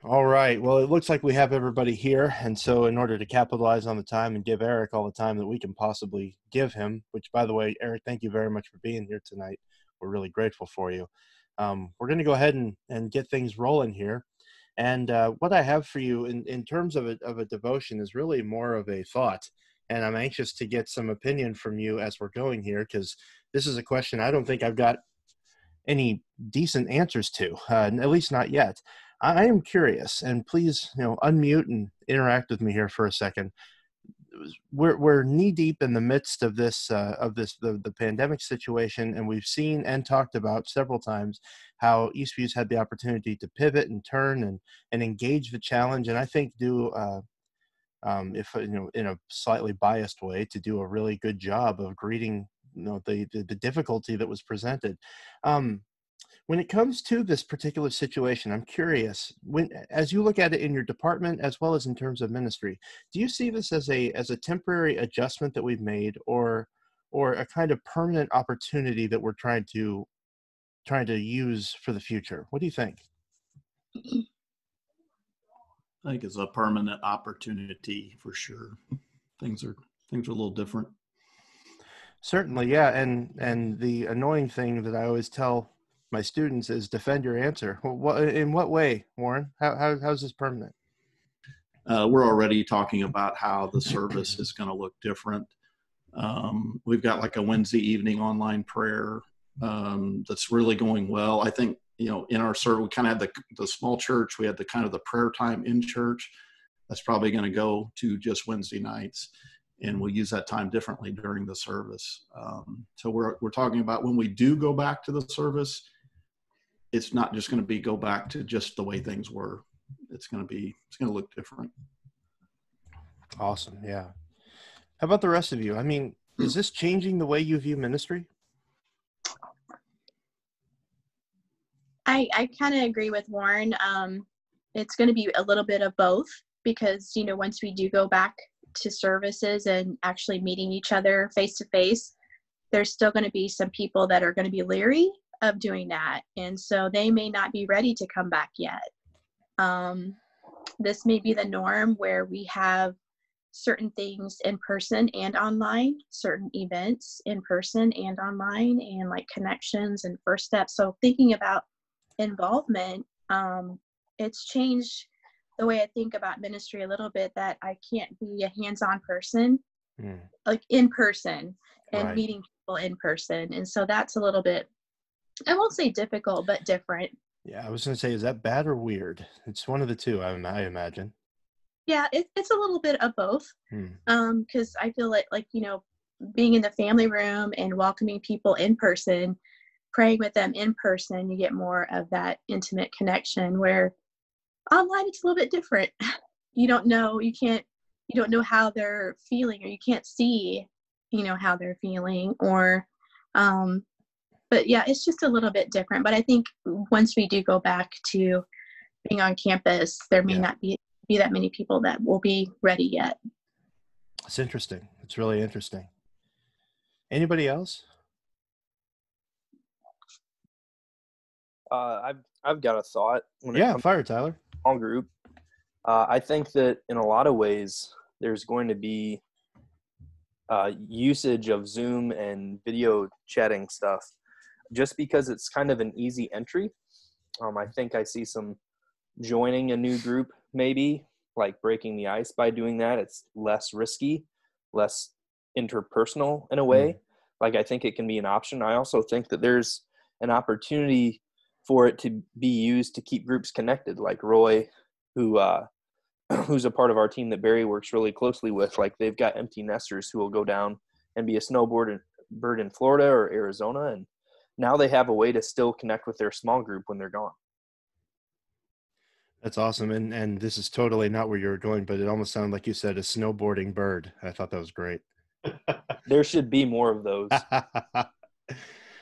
All right. Well, it looks like we have everybody here. And so in order to capitalize on the time and give Eric all the time that we can possibly give him, which, by the way, Eric, thank you very much for being here tonight. We're really grateful for you. We're going to go ahead and get things rolling here. And what I have for you in terms of a devotion is really more of a thought. And I'm anxious to get some opinion from you as we're going here, because this is a question I don't think I've got any decent answers to, at least not yet. I am curious, and please, unmute and interact with me here for a second. We're knee deep in the midst of the pandemic situation, and we've seen and talked about several times how Eastview's had the opportunity to pivot and turn and engage the challenge, and I think do if in a slightly biased way, to do a really good job of greeting the difficulty that was presented. When it comes to this particular situation, I'm curious, as you look at it in your department as well as in terms of ministry, do you see this as a temporary adjustment that we've made, or a kind of permanent opportunity that we're trying to use for the future? What do you think? I think it's a permanent opportunity for sure. Things are a little different. Certainly, yeah. And the annoying thing that I always tell my students is defend your answer. Well, in what way, Warren? How's this permanent? We're already talking about how the service is going to look different. We've got like a Wednesday evening online prayer that's really going well. I think, in our service, we kind of had the small church. We had the kind of the prayer time in church. That's probably going to go to just Wednesday nights, and we'll use that time differently during the service. So we're talking about when we do go back to the service, it's not just going to go back to just the way things were. It's going to look different. Awesome. Yeah. How about the rest of you? I mean, is this changing the way you view ministry? I kind of agree with Warren. It's going to be a little bit of both, because, once we do go back to services and actually meeting each other face to face, there's still going to be some people that are going to be leery of doing that. And so they may not be ready to come back yet. This may be the norm where we have certain things in person and online, certain events in person and online, and like connections and first steps. So thinking about involvement, it's changed the way I think about ministry a little bit, that I can't be a hands-on person, like in person and Right. meeting people in person. And so that's a little bit, I won't say difficult, but different. Yeah, I was going to say, is that bad or weird? It's one of the two, I imagine. Yeah, it's a little bit of both. Because I feel like, being in the family room and welcoming people in person, praying with them in person, you get more of that intimate connection, where online it's a little bit different. You don't know how they're feeling, or you can't see, how they're feeling, or but yeah, it's just a little bit different. But I think once we do go back to being on campus, there may not be that many people that will be ready yet. It's interesting. It's really interesting. Anybody else? I've got a thought. Fire, Tyler. Small group. I think that in a lot of ways, there's going to be usage of Zoom and video chatting stuff, just because it's kind of an easy entry. I think I see some joining a new group, maybe like breaking the ice by doing that. It's less risky, less interpersonal in a way. Like, I think it can be an option. I also think that there's an opportunity for it to be used to keep groups connected. Like Roy, who's a part of our team that Barry works really closely with, like they've got empty nesters who will go down and be a snowboard bird in Florida or Arizona. And now they have a way to still connect with their small group when they're gone. That's awesome. And this is totally not where you were going, but it almost sounded like you said a snowboarding bird. I thought that was great. There should be more of those.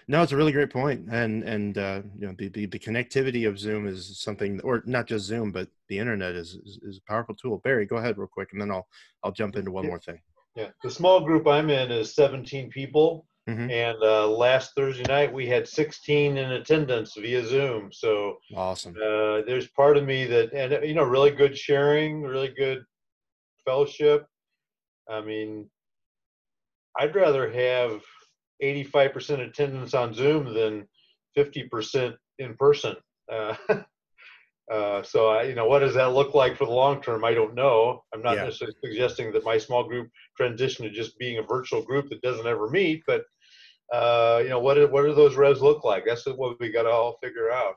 No, it's a really great point. And the connectivity of Zoom is something, or not just Zoom, but the internet is a powerful tool. Barry, go ahead real quick, and then I'll jump into one more thing. Yeah, the small group I'm in is 17 people. Mm-hmm. And last Thursday night, we had 16 in attendance via Zoom. So Awesome. there's part of me that, and really good sharing, really good fellowship. I mean, I'd rather have 85% attendance on Zoom than 50% in person. Uh, so what does that look like for the long term? I don't know. I'm not necessarily suggesting that my small group transition to just being a virtual group that doesn't ever meet, but what do those revs look like? That's what we got to all figure out.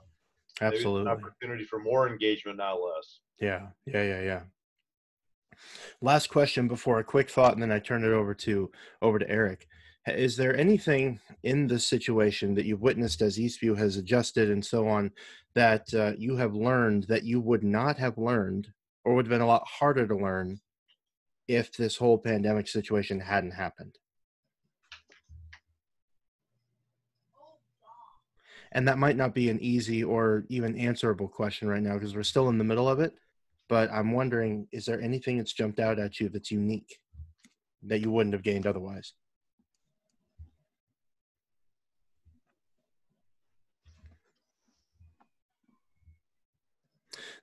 Absolutely. Maybe it's an opportunity for more engagement, not less. Yeah. Last question before a quick thought, and then I turn it over to Eric. Is there anything in this situation that you've witnessed as Eastview has adjusted and so on that you have learned that you would not have learned or would have been a lot harder to learn if this whole pandemic situation hadn't happened? And that might not be an easy or even answerable question right now because we're still in the middle of it. But I'm wondering, is there anything that's jumped out at you that's unique that you wouldn't have gained otherwise?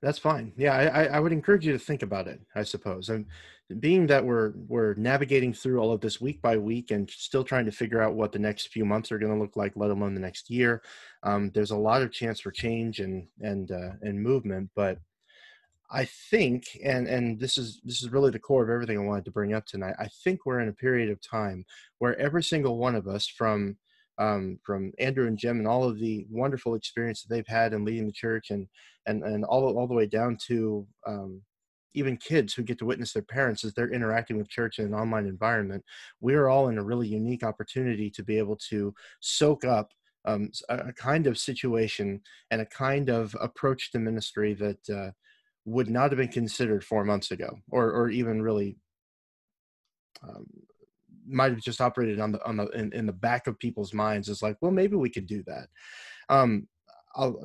That's fine. Yeah, I would encourage you to think about it, I suppose. And being that we're navigating through all of this week by week and still trying to figure out what the next few months are going to look like, let alone the next year, there's a lot of chance for change and movement. But I think, and this is really the core of everything I wanted to bring up tonight. I think we're in a period of time where every single one of us, from Andrew and Jim and all of the wonderful experience that they've had in leading the church, and all the way down to even kids who get to witness their parents as they're interacting with church in an online environment, we are all in a really unique opportunity to be able to soak up a kind of situation and a kind of approach to ministry that would not have been considered 4 months ago, or even really might have just operated in the back of people's minds as like, well, maybe we could do that.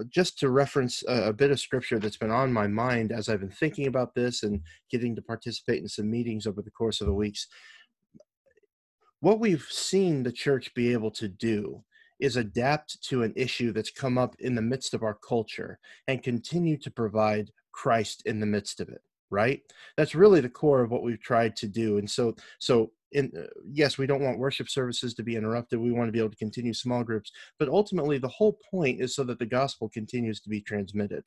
Just to reference a bit of scripture that's been on my mind as I've been thinking about this and getting to participate in some meetings over the course of the weeks. What we've seen the church be able to do is adapt to an issue that's come up in the midst of our culture and continue to provide Christ in the midst of it, right? That's really the core of what we've tried to do. And so yes, we don't want worship services to be interrupted. We want to be able to continue small groups, but ultimately the whole point is so that the gospel continues to be transmitted.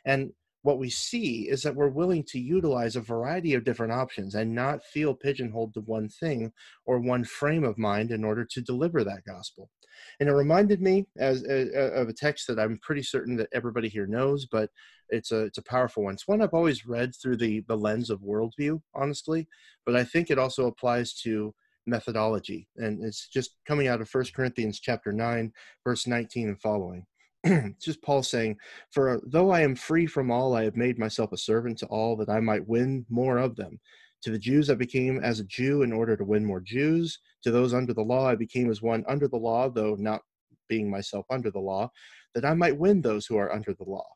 And what we see is that we're willing to utilize a variety of different options and not feel pigeonholed to one thing or one frame of mind in order to deliver that gospel. And it reminded me of a text that I'm pretty certain that everybody here knows, but it's a powerful one. It's one I've always read through the lens of worldview, honestly, but I think it also applies to methodology. And it's just coming out of 1 Corinthians chapter 9, verse 19 and following. It's just Paul saying, "For though I am free from all, I have made myself a servant to all, that I might win more of them. To the Jews I became as a Jew in order to win more Jews. To those under the law I became as one under the law, though not being myself under the law, that I might win those who are under the law.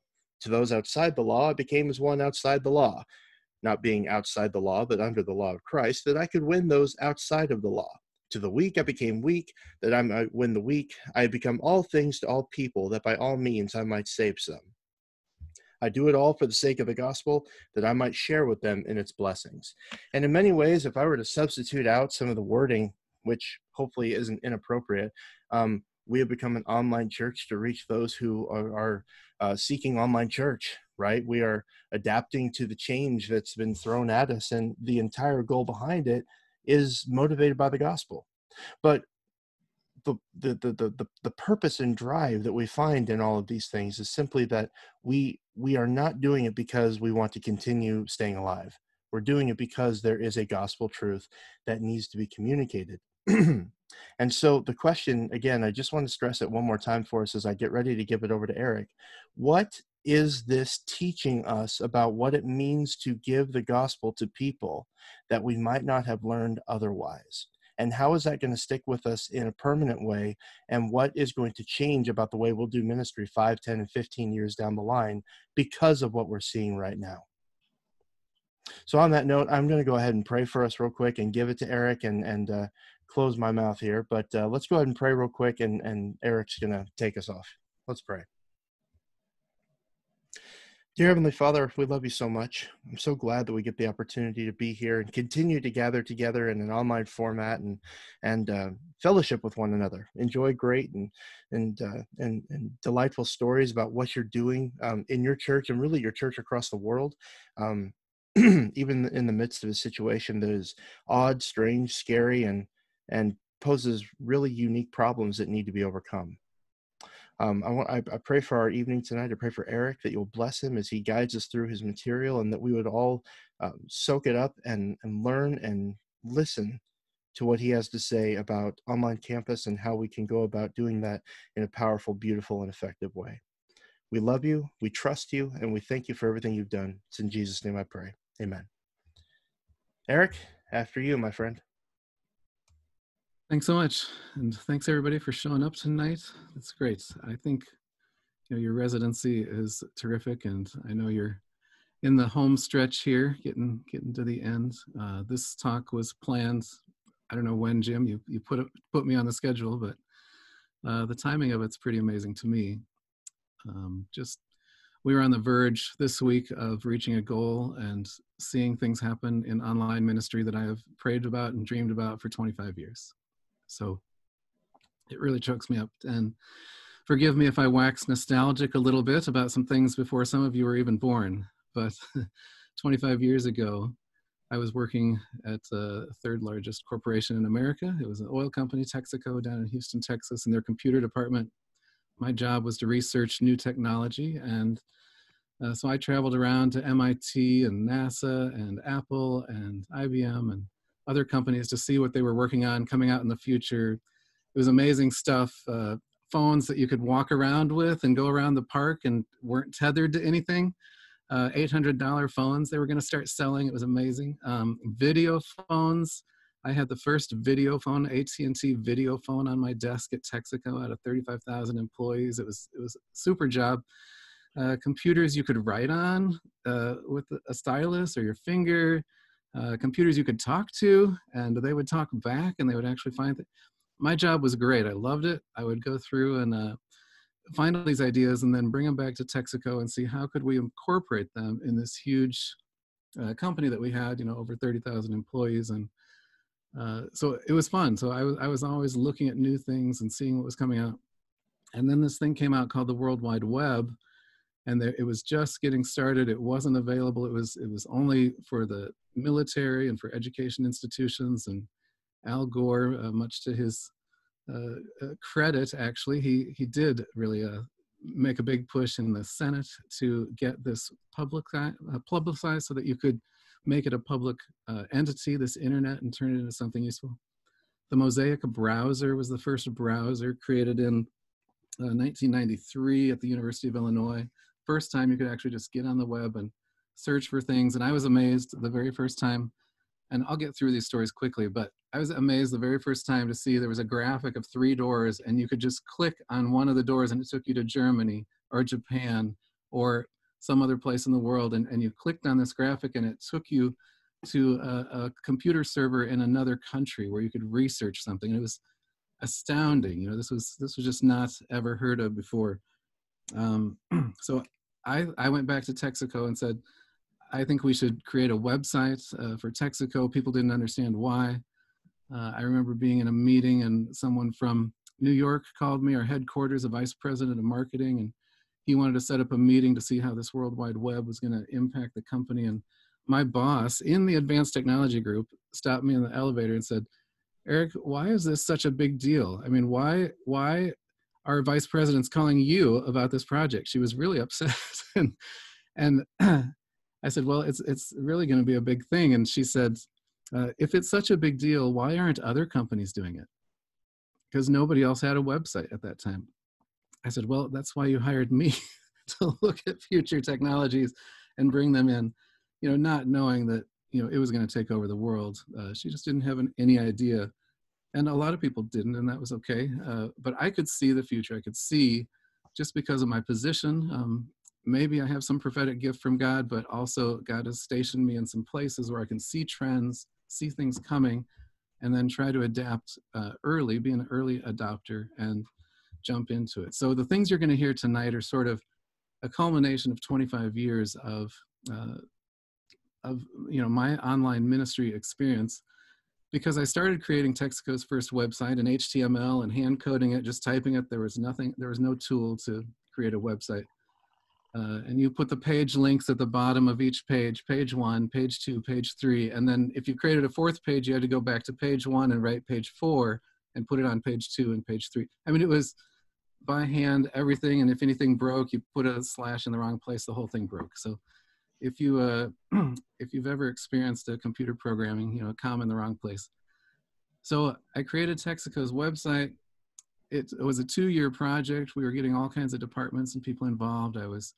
To those outside the law I became as one outside the law, not being outside the law, but under the law of Christ, that I could win those outside of the law. To the weak I became weak, that I might win the weak. I have become all things to all people, that by all means I might save some. I do it all for the sake of the gospel, that I might share with them in its blessings." And in many ways, if I were to substitute out some of the wording, which hopefully isn't inappropriate, we have become an online church to reach those who are seeking online church, right? We are adapting to the change that's been thrown at us, and the entire goal behind it is motivated by the gospel. But the purpose and drive that we find in all of these things is simply that we are not doing it because we want to continue staying alive. We're doing it because there is a gospel truth that needs to be communicated. And so the question, again, I just want to stress it one more time for us as I get ready to give it over to Eric. What is this teaching us about what it means to give the gospel to people that we might not have learned otherwise? And how is that going to stick with us in a permanent way? And what is going to change about the way we'll do ministry 5, 10, and 15 years down the line because of what we're seeing right now? So on that note, I'm going to go ahead and pray for us real quick and give it to Eric and close my mouth here, but let's go ahead and pray real quick, and Eric's going to take us off. Let's pray. Dear Heavenly Father, we love you so much. I'm so glad that we get the opportunity to be here and continue to gather together in an online format and fellowship with one another. Enjoy great and delightful stories about what you're doing in your church and really your church across the world. Even in the midst of a situation that is odd, strange, scary, and poses really unique problems that need to be overcome. I pray for our evening tonight. I pray for Eric, that you'll bless him as he guides us through his material, and that we would all soak it up and learn and listen to what he has to say about online campus and how we can go about doing that in a powerful, beautiful, and effective way. We love you, we trust you, and we thank you for everything you've done. It's in Jesus' name I pray. Amen. Eric, after you, my friend. Thanks so much. And thanks everybody for showing up tonight. That's great. I think your residency is terrific, and I know you're in the home stretch here, getting to the end. This talk was planned, I don't know when, Jim, you put me on the schedule, but the timing of it's pretty amazing to me. We were on the verge this week of reaching a goal and seeing things happen in online ministry that I have prayed about and dreamed about for 25 years. So it really chokes me up. And forgive me if I wax nostalgic a little bit about some things before some of you were even born. But 25 years ago, I was working at the third largest corporation in America. It was an oil company, Texaco, down in Houston, Texas, in their computer department. My job was to research new technology. And so I traveled around to MIT and NASA and Apple and IBM and other companies to see what they were working on coming out in the future. It was amazing stuff. Phones that you could walk around with and go around the park and weren't tethered to anything. $800 phones they were going to start selling. It was amazing. Video phones. I had the first video phone, AT&T video phone, on my desk at Texaco out of 35,000 employees. It was a super job. Computers you could write on with a stylus or your finger. Computers you could talk to, and they would talk back, and they would actually find that. My job was great. I loved it. I would go through and find all these ideas and then bring them back to Texaco and see how could we incorporate them in this huge company that we had, over 30,000 employees. And so it was fun. So I was always looking at new things and seeing what was coming out. And then this thing came out called the World Wide Web. And it was just getting started. It wasn't available. It was only for the military and for education institutions. And Al Gore, much to his credit, actually, he did really make a big push in the Senate to get this publicized so that you could make it a public entity, this internet, and turn it into something useful. The Mosaic browser was the first browser created in 1993 at the University of Illinois. First time you could actually just get on the web and search for things. And I was amazed the very first time, and I'll get through these stories quickly, but I was amazed the very first time to see there was a graphic of 3 doors, and you could just click on one of the doors and it took you to Germany or Japan or some other place in the world. And you clicked on this graphic and it took you to a computer server in another country where you could research something. And it was astounding. This was just not ever heard of before. So I went back to Texaco and said, I think we should create a website for Texaco. People didn't understand why. I remember being in a meeting and someone from New York called me, our headquarters, a vice president of marketing, and he wanted to set up a meeting to see how this World Wide Web was going to impact the company. And my boss in the advanced technology group stopped me in the elevator and said, Eric, why is this such a big deal? I mean, why are vice presidents calling you about this project? She was really upset. and I said, well, it's really going to be a big thing. And she said, if it's such a big deal, why aren't other companies doing it? Because nobody else had a website at that time. I said, well, that's why you hired me to look at future technologies and bring them in, not knowing that, it was going to take over the world. She just didn't have any idea. And a lot of people didn't, and that was okay. But I could see the future. I could see, just because of my position, maybe I have some prophetic gift from God, but also God has stationed me in some places where I can see trends, see things coming, and then try to adapt early, be an early adopter, and jump into it. So the things you're going to hear tonight are sort of a culmination of 25 years of my online ministry experience, because I started creating Texaco's first website in HTML and hand coding it, just typing it. There was no tool to create a website. And you put the page links at the bottom of each page, page 1, page 2, page 3. And then if you created a fourth page, you had to go back to page 1 and write page 4 and put it on page 2 and page 3. I mean, it was by hand, everything. And if anything broke, you put a slash in the wrong place, the whole thing broke. So if you've ever experienced a computer programming, a comma in the wrong place. So I created Texaco's website. It was a 2-year project. We were getting all kinds of departments and people involved. I was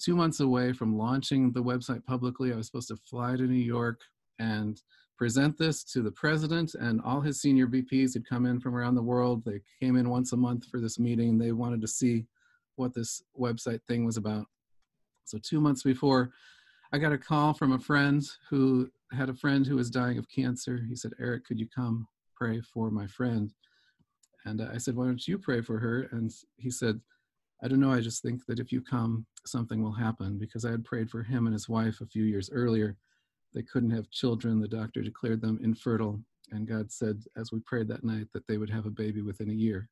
2 months away from launching the website publicly. I was supposed to fly to New York and present this to the president, and all his senior VPs had come in from around the world. They came in once a month for this meeting. They wanted to see what this website thing was about. So 2 months before, I got a call from a friend who had a friend who was dying of cancer. He said, "Eric, could you come pray for my friend?" And I said, "Why don't you pray for her?" And he said, "I don't know, I just think that if you come, something will happen," because I had prayed for him and his wife a few years earlier. They couldn't have children. The doctor declared them infertile. And God said, as we prayed that night, that they would have a baby within a year.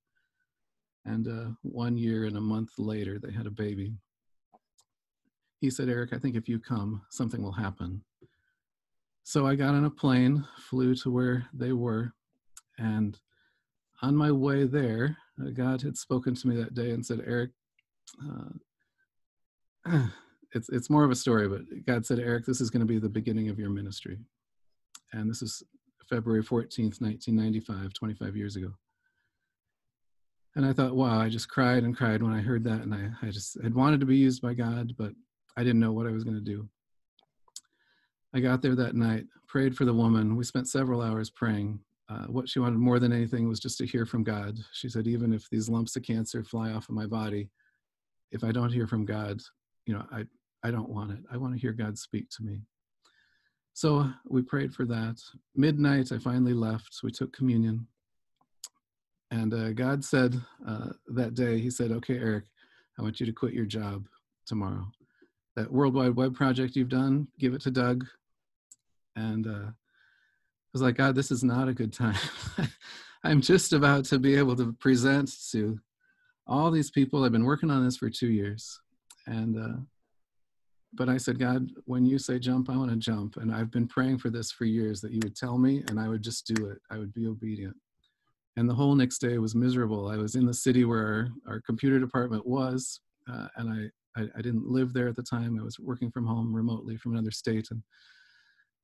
And 1 year and a month later, they had a baby. He said, "Eric, I think if you come, something will happen." So I got on a plane, flew to where they were, and on my way there, God had spoken to me that day and said, "Eric," it's more of a story, but God said, "Eric, this is going to be the beginning of your ministry." And this is February 14th, 1995, 25 years ago. And I thought, wow, I just cried and cried when I heard that. And I just had wanted to be used by God, but I didn't know what I was going to do. I got there that night, prayed for the woman. We spent several hours praying. What she wanted more than anything was just to hear from God. She said, even if these lumps of cancer fly off of my body, if I don't hear from God, I don't want it. I want to hear God speak to me. So we prayed for that. Midnight, I finally left. We took communion. And God said that day, he said, "Okay, Eric, I want you to quit your job tomorrow. That World Wide Web project you've done, give it to Doug." And I was like, "God, this is not a good time." I'm just about to be able to present to all these people. I've been working on this for 2 years. But I said, "God, when you say jump, I want to jump." And I've been praying for this for years, that you would tell me and I would just do it. I would be obedient. And the whole next day was miserable. I was in the city where our computer department was, and I didn't live there at the time. I was working from home remotely from another state. And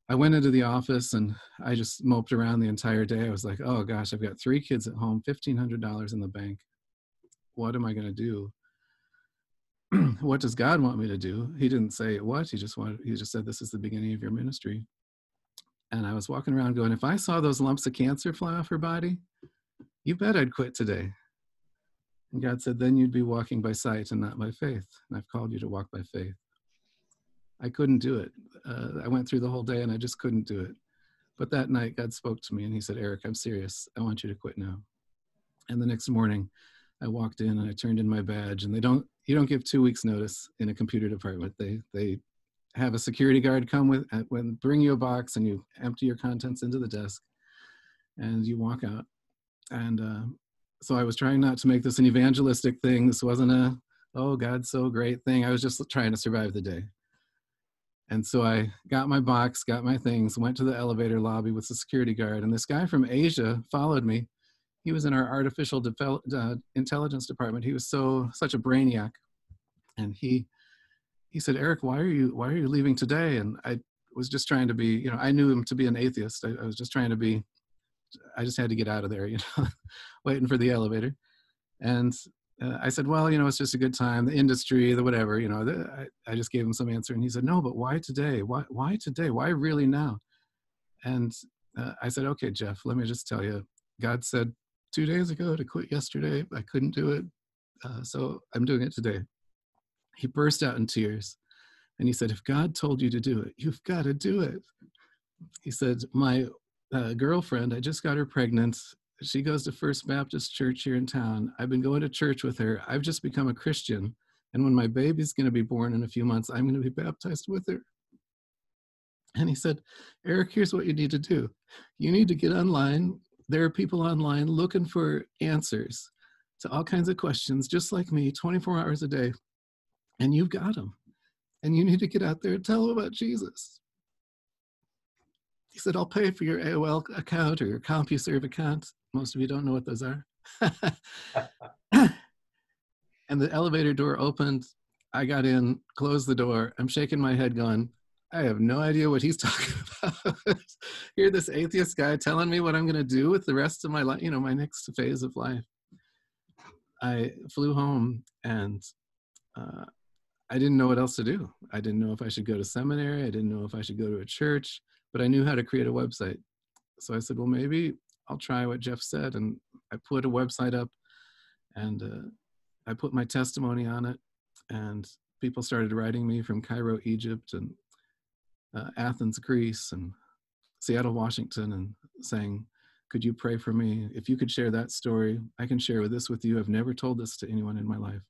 I went into the office and I just moped around the entire day. I was like, oh gosh, I've got 3 kids at home, $1,500 in the bank. What am I going to do? What does God want me to do? He didn't say what, he just said, this is the beginning of your ministry. And I was walking around going, if I saw those lumps of cancer fly off her body, you bet I'd quit today. And God said, then you'd be walking by sight and not by faith. And I've called you to walk by faith. I couldn't do it. I went through the whole day and I just couldn't do it. But that night, God spoke to me and he said, Eric, I'm serious. I want you to quit now. And the next morning, I walked in and I turned in my badge. And you don't give 2 weeks notice in a computer department. They have a security guard come bring you a box and you empty your contents into the desk and you walk out. And so I was trying not to make this an evangelistic thing. This wasn't oh, God's so great thing. I was just trying to survive the day. And so I got my box, got my things, went to the elevator lobby with the security guard. And this guy from Asia followed me. He was in our artificial intelligence department. He was such a brainiac. And he said, Eric, why are you leaving today? And I was just trying to be, I knew him to be an atheist. I was just trying to be, I just had to get out of there, waiting for the elevator. And I said, well, it's just a good time, the industry, the whatever, I just gave him some answer. And he said, no, but why today? Why today? Why really now? And I said, okay, Jeff, let me just tell you, God said 2 days ago to quit yesterday. I couldn't do it. So I'm doing it today. He burst out in tears. And he said, if God told you to do it, you've got to do it. He said, my girlfriend, I just got her pregnant. She goes to First Baptist Church here in town. I've been going to church with her. I've just become a Christian. And when my baby's going to be born in a few months, I'm going to be baptized with her. And he said, Eric, here's what you need to do. You need to get online. There are people online looking for answers to all kinds of questions, just like me, 24 hours a day. And you've got them. And you need to get out there and tell them about Jesus. He said, I'll pay for your AOL account or your CompuServe account. Most of you don't know what those are. And the elevator door opened. I got in, closed the door. I'm shaking my head going, I have no idea what he's talking about. Here, this atheist guy telling me what I'm going to do with the rest of my life, you know, my next phase of life. I flew home and I didn't know what else to do. I didn't know if I should go to seminary. I didn't know if I should go to a church, but I knew how to create a website. So I said, well, maybe I'll try what Jeff said. And I put a website up and I put my testimony on it. And people started writing me from Cairo, Egypt, and Athens, Greece, and Seattle, Washington, and saying, could you pray for me? If you could share that story, I can share this with you. I've never told this to anyone in my life.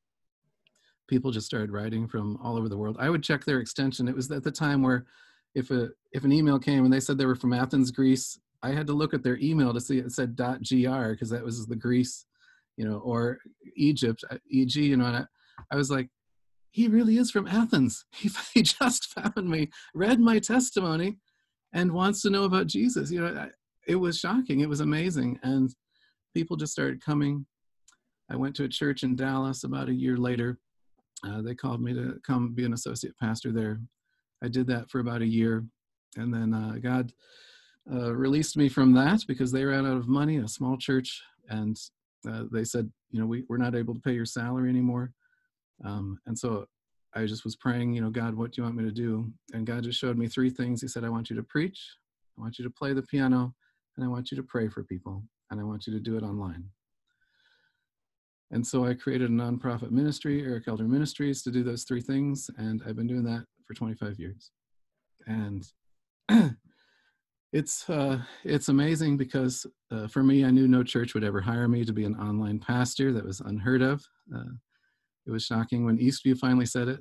People just started writing from all over the world. I would check their extension. It was at the time where if an email came and they said they were from Athens, Greece, I had to look at their email to see it said .gr because that was the Greece, you know, or Egypt, EG, you know, and I was like, he really is from Athens. He just found me, read my testimony, and wants to know about Jesus. You know, it was shocking. It was amazing. And people just started coming. I went to a church in Dallas about a year later. They called me to come be an associate pastor there. I did that for about a year. And then God released me from that because they ran out of money, a small church. And they said, you know, we're not able to pay your salary anymore. And so I just was praying, you know, God, what do you want me to do? And God just showed me three things. He said, I want you to preach, I want you to play the piano, and I want you to pray for people, and I want you to do it online. And so I created a nonprofit ministry, Eric Elder Ministries, to do those three things. And I've been doing that for 25 years. And it's amazing because for me, I knew no church would ever hire me to be an online pastor. That was unheard of. It was shocking when Eastview finally said it,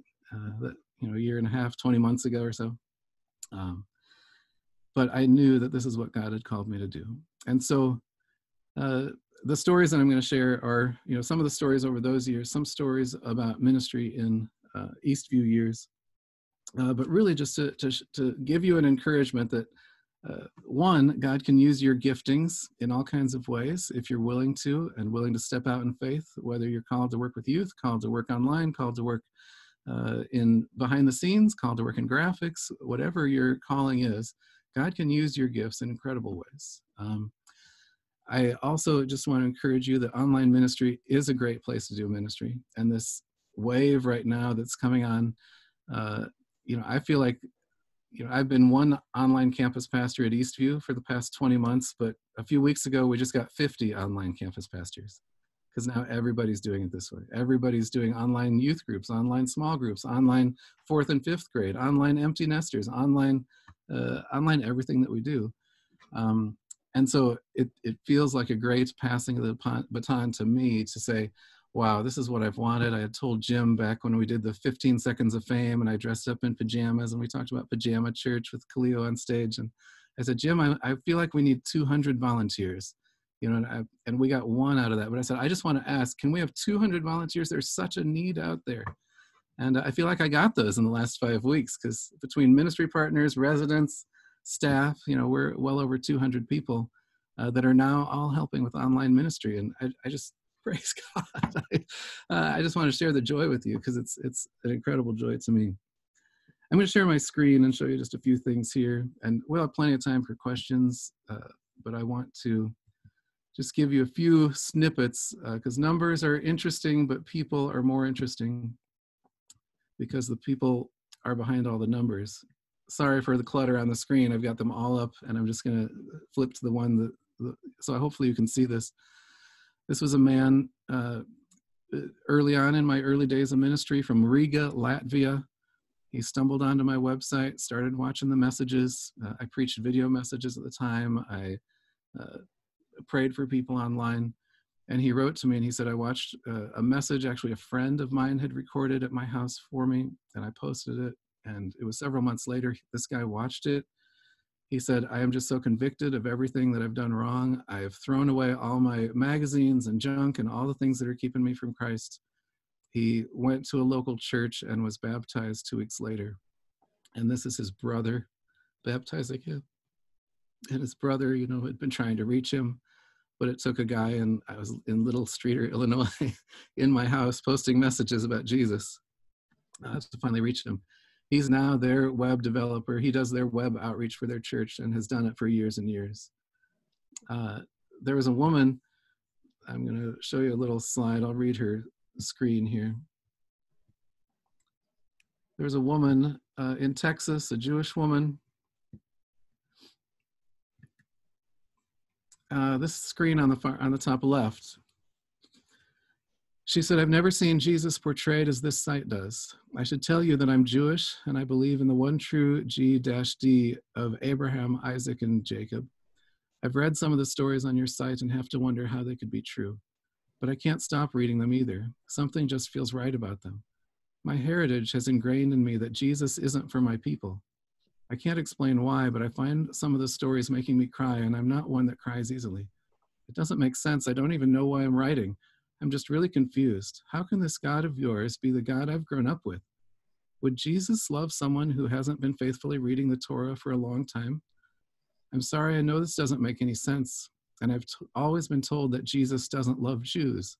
that, you know, a year and a half, 20 months ago or so. But I knew that this is what God had called me to do. And so the stories that I'm going to share are, you know, some of the stories over those years, some stories about ministry in Eastview years, but really just to give you an encouragement that one, God can use your giftings in all kinds of ways if you're willing to and willing to step out in faith, whether you're called to work with youth, called to work online, called to work in behind the scenes, called to work in graphics, whatever your calling is, God can use your gifts in incredible ways. I also just want to encourage you that online ministry is a great place to do ministry. And this wave right now that's coming on, you know, I feel like, you know, I've been one online campus pastor at Eastview for the past 20 months, but a few weeks ago, we just got 50 online campus pastors because now everybody's doing it this way. Everybody's doing online youth groups, online small groups, online 4th and 5th grade, online empty nesters, online everything that we do. And so it feels like a great passing of the baton to me to say, wow, this is what I've wanted. I had told Jim back when we did the 15 Seconds of Fame and I dressed up in pajamas and we talked about pajama church with Khalil on stage. And I said, Jim, I feel like we need 200 volunteers, you know, and we got one out of that. But I said, I just want to ask, can we have 200 volunteers? There's such a need out there. And I feel like I got those in the last 5 weeks because between ministry partners, residents, staff, you know, we're well over 200 people that are now all helping with online ministry. And I just, praise God. I just want to share the joy with you because it's an incredible joy to me. I'm going to share my screen and show you just a few things here. And we'll have plenty of time for questions, but I want to just give you a few snippets because numbers are interesting, but people are more interesting because the people are behind all the numbers. Sorry for the clutter on the screen. I've got them all up and I'm just going to flip to the one so hopefully you can see this. This was a man early on in my early days of ministry from Riga, Latvia. He stumbled onto my website, started watching the messages. I preached video messages at the time. I prayed for people online. And he wrote to me and he said, I watched a message actually a friend of mine had recorded at my house for me, and I posted it. And it was several months later, this guy watched it. He said, I am just so convicted of everything that I've done wrong. I have thrown away all my magazines and junk and all the things that are keeping me from Christ. He went to a local church and was baptized 2 weeks later. And this is his brother baptizing him. And his brother, you know, had been trying to reach him, but it took a guy, and I was in Little Streeter, Illinois, in my house posting messages about Jesus to finally reach him. He's now their web developer. He does their web outreach for their church and has done it for years and years. There was a woman, I'm going to show you a little slide. I'll read her screen here. There was a woman in Texas, a Jewish woman. This screen on the top left. She said, I've never seen Jesus portrayed as this site does. I should tell you that I'm Jewish and I believe in the one true G-D of Abraham, Isaac, and Jacob. I've read some of the stories on your site and have to wonder how they could be true. But I can't stop reading them either. Something just feels right about them. My heritage has ingrained in me that Jesus isn't for my people. I can't explain why, but I find some of the stories making me cry, and I'm not one that cries easily. It doesn't make sense. I don't even know why I'm writing. I'm just really confused. How can this God of yours be the God I've grown up with? Would Jesus love someone who hasn't been faithfully reading the Torah for a long time? I'm sorry, I know this doesn't make any sense, and I've always been told that Jesus doesn't love Jews.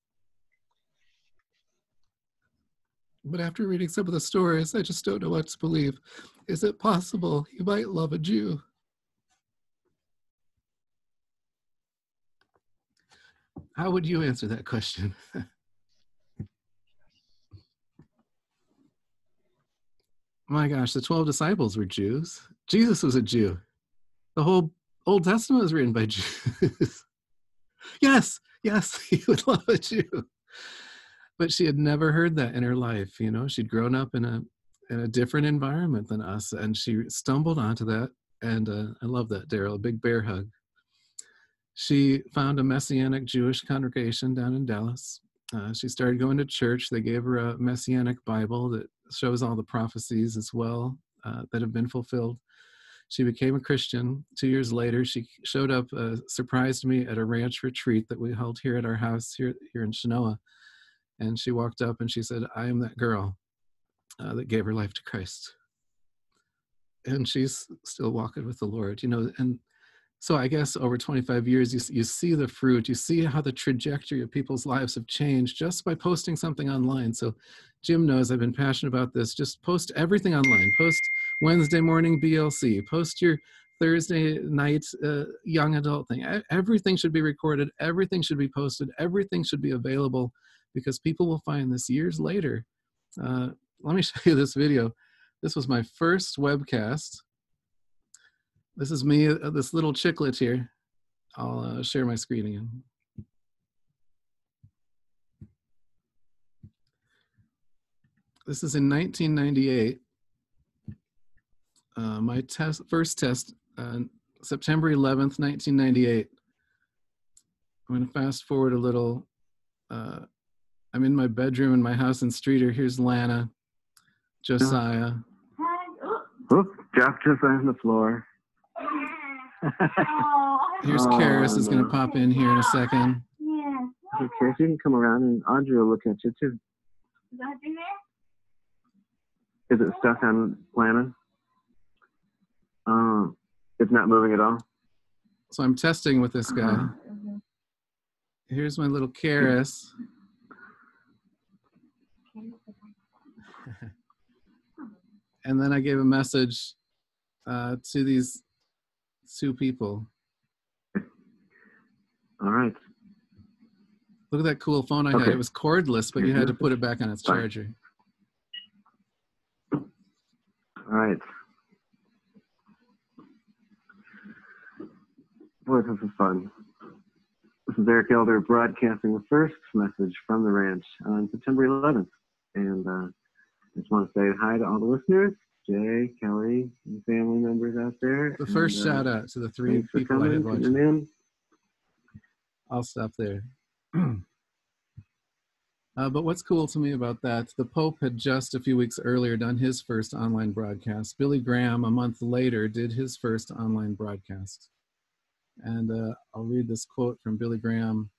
But after reading some of the stories, I just don't know what to believe. Is it possible he might love a Jew? How would you answer that question? My gosh, the 12 disciples were Jews. Jesus was a Jew. The whole Old Testament was written by Jews. Yes, he would love a Jew. But she had never heard that in her life. You know, she'd grown up in a different environment than us, and she stumbled onto that. And I love that, Daryl, a big bear hug. She found a Messianic Jewish congregation down in Dallas. She started going to church. They gave her a Messianic Bible that shows all the prophecies as well that have been fulfilled. She became a Christian. 2 years later, she showed up, surprised me at a ranch retreat that we held here at our house here in Chenoa. And she walked up and she said, I am that girl that gave her life to Christ. And she's still walking with the Lord, you know. And so I guess over 25 years, you see the fruit, you see how the trajectory of people's lives have changed just by posting something online. So Jim knows I've been passionate about this. Just post everything online. Post Wednesday morning BLC. Post your Thursday night young adult thing. Everything should be recorded. Everything should be posted. Everything should be available, because people will find this years later. Let me show you this video. This was my first webcast. This is me, this little chicklet here. I'll share my screen again. This is in 1998. My first test, September 11th, 1998. I'm going to fast forward a little. I'm in my bedroom in my house in Streeter. Here's Lana, Josiah. Oops, dropped Josiah on the floor. Here's Karis is going to pop in here in a second. Okay, so you can come around and Audrey will look at you too. Is it stuck on Lana? It's not moving at all? So I'm testing with this guy. Here's my little Karis. And then I gave a message to these two people. All right. Look at that cool phone I had. It was cordless, but you had to put it back on its charger. All right. Boy, this is fun. This is Eric Elder broadcasting the first message from the ranch on September 11th. And just want to say hi to all the listeners, Jay, Kelly, and family members out there. The first shout out to the three people I had watching. I'll stop there. But what's cool to me about that, the Pope had just a few weeks earlier done his first online broadcast. Billy Graham, a month later, did his first online broadcast. And I'll read this quote from Billy Graham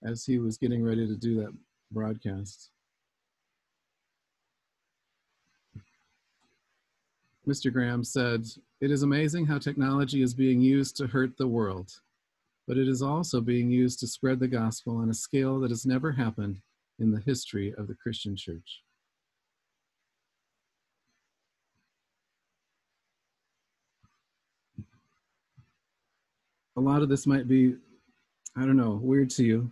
as he was getting ready to do that broadcast. Mr. Graham said, "It is amazing how technology is being used to hurt the world, but it is also being used to spread the gospel on a scale that has never happened in the history of the Christian church." A lot of this might be, I don't know, weird to you,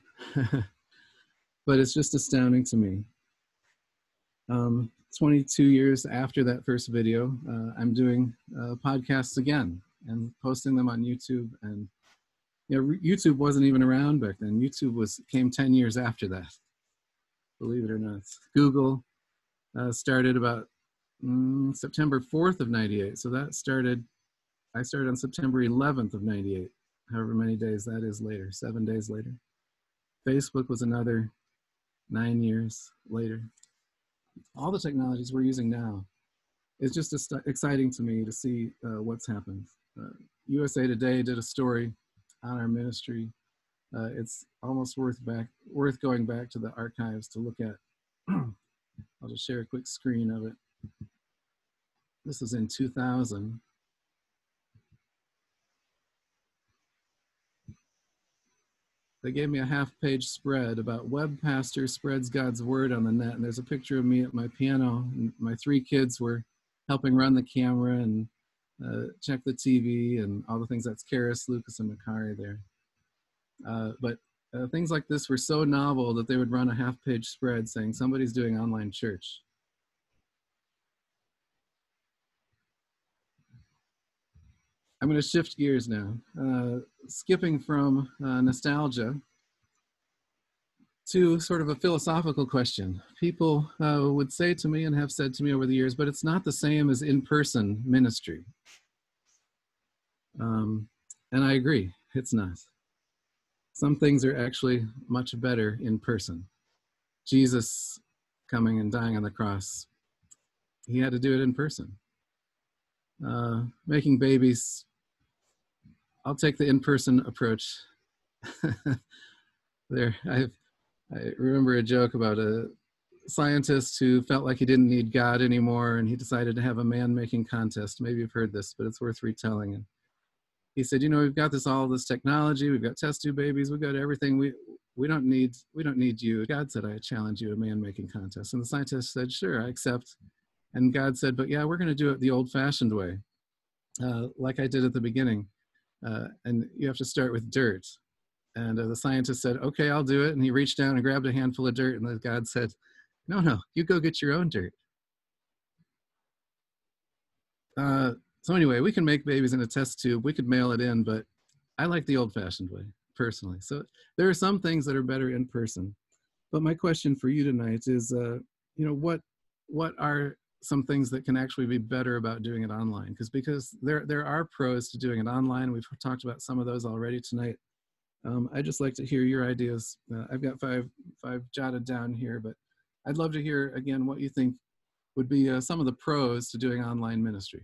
but it's just astounding to me. 22 years after that first video, I'm doing podcasts again and posting them on YouTube. And YouTube wasn't even around back then. YouTube came 10 years after that, believe it or not. Google started about September 4th of 98. So I started on September 11th of 98, however many days that is later, 7 days later. Facebook was another 9 years later. All the technologies we're using now, it's just exciting to me to see what's happened. USA Today did a story on our ministry. It's almost worth going back to the archives to look at. I'll just share a quick screen of it. This is in 2000. They gave me a half-page spread about web pastor spreads God's word on the net. And there's a picture of me at my piano. And my 3 kids were helping run the camera and check the TV and all the things. That's Karis, Lucas, and Makari there. But things like this were so novel that they would run a half-page spread saying somebody's doing online church. I'm going to shift gears now, skipping from nostalgia to sort of a philosophical question. People would say to me and have said to me over the years, but it's not the same as in-person ministry. And I agree, it's not. Some things are actually much better in person. Jesus coming and dying on the cross, he had to do it in person. Making babies, I'll take the in-person approach. I remember a joke about a scientist who felt like he didn't need God anymore, and he decided to have a man-making contest. Maybe you've heard this, but it's worth retelling. And he said, we've got all this technology, we've got test tube babies, we've got everything. We don't need you. God said, I challenge you to a man-making contest. And the scientist said, sure, I accept. And God said, but yeah, we're going to do it the old-fashioned way, like I did at the beginning. And you have to start with dirt. And the scientist said, okay, I'll do it. And he reached down and grabbed a handful of dirt. And God said, no, you go get your own dirt. So anyway, we can make babies in a test tube. We could mail it in, but I like the old-fashioned way, personally. So there are some things that are better in person. But my question for you tonight is, what are some things that can actually be better about doing it online? Because there are pros to doing it online. We've talked about some of those already tonight. I'd just like to hear your ideas. I've got five jotted down here, but I'd love to hear again what you think would be some of the pros to doing online ministry.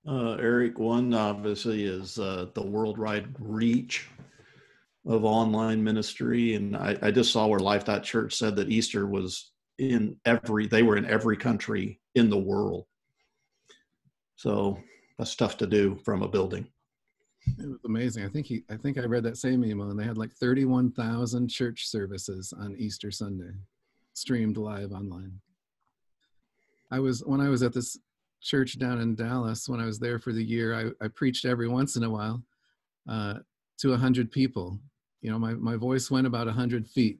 Eric, one obviously is the worldwide reach of online ministry. And I just saw where Life.Church said that Easter was they were in every country in the world. So that's tough to do from a building. It was amazing. I think I read that same email, and they had like 31,000 church services on Easter Sunday, streamed live online. When I was at this church down in Dallas, when I was there for the year, I preached every once in a while to 100 people. My voice went about 100 feet.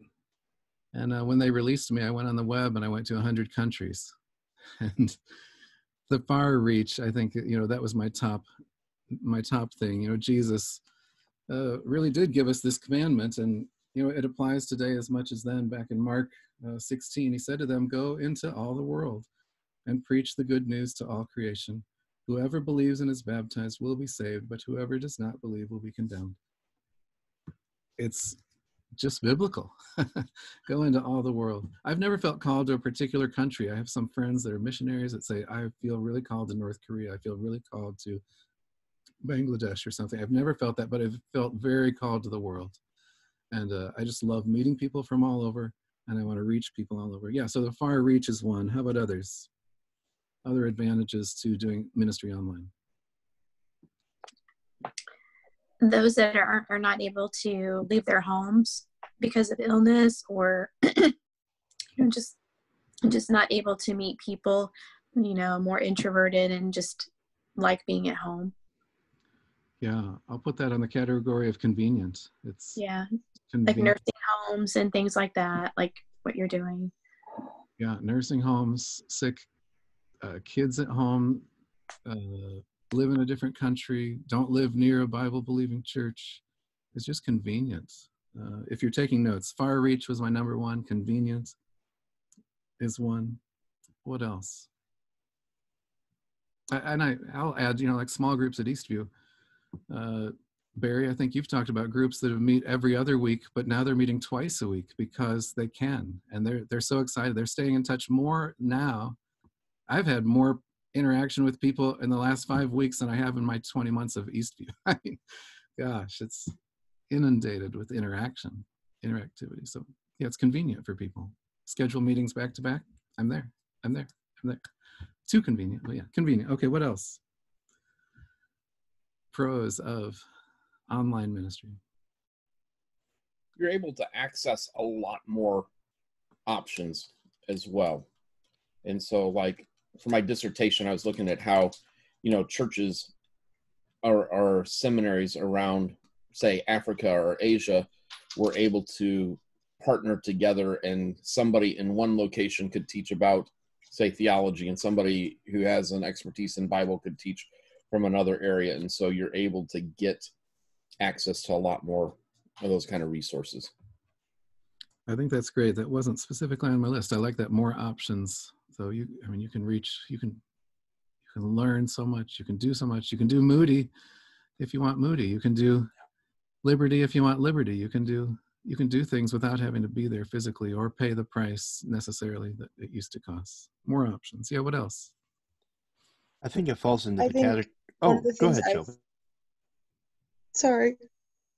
And when they released me, I went on the web and I went to 100 countries. And the far reach, I think, that was my top thing. Jesus really did give us this commandment, and it applies today as much as then. Back in Mark 16, he said to them, "Go into all the world and preach the good news to all creation. Whoever believes and is baptized will be saved, but whoever does not believe will be condemned." It's just biblical. Go into all the world. I've never felt called to a particular country. I have some friends that are missionaries that say, I feel really called to North Korea. I feel really called to Bangladesh or something. I've never felt that, but I've felt very called to the world. And I just love meeting people from all over, and I want to reach people all over. Yeah, so the far reach is one. How about others? Other advantages to doing ministry online? Those that are not able to leave their homes because of illness, or just not able to meet people, more introverted and just like being at home. Yeah, I'll put that on the category of convenience. It's like nursing homes and things like that, like what you're doing. Yeah, nursing homes, sick kids at home, live in a different country, don't live near a Bible-believing church. It's just convenience. If you're taking notes, far reach was my number one. Convenience is one. What else? I'll add, like small groups at Eastview. Barry, I think you've talked about groups that meet every other week, but now they're meeting twice a week because they can, and they're so excited. They're staying in touch more now. I've had more interaction with people in the last 5 weeks than I have in my 20 months of Eastview. I mean, gosh, it's inundated with interactivity. So yeah, it's convenient for people. Schedule meetings back to back. I'm there. Too convenient, but yeah, convenient. Okay, what else? Pros of online ministry. You're able to access a lot more options as well. And so, like, for my dissertation, I was looking at how, churches or seminaries around, say, Africa or Asia were able to partner together, and somebody in one location could teach about, say, theology, and somebody who has an expertise in Bible could teach from another area. And so you're able to get access to a lot more of those kind of resources. I think that's great. That wasn't specifically on my list. I like that, more options. So you can reach, you can learn so much. You can do so much. You can do Moody if you want Moody. You can do Liberty if you want Liberty. You can do things without having to be there physically or pay the price necessarily that it used to cost. More options. Yeah. What else? I think it falls into the category. Oh, go ahead, Shelby. Sorry.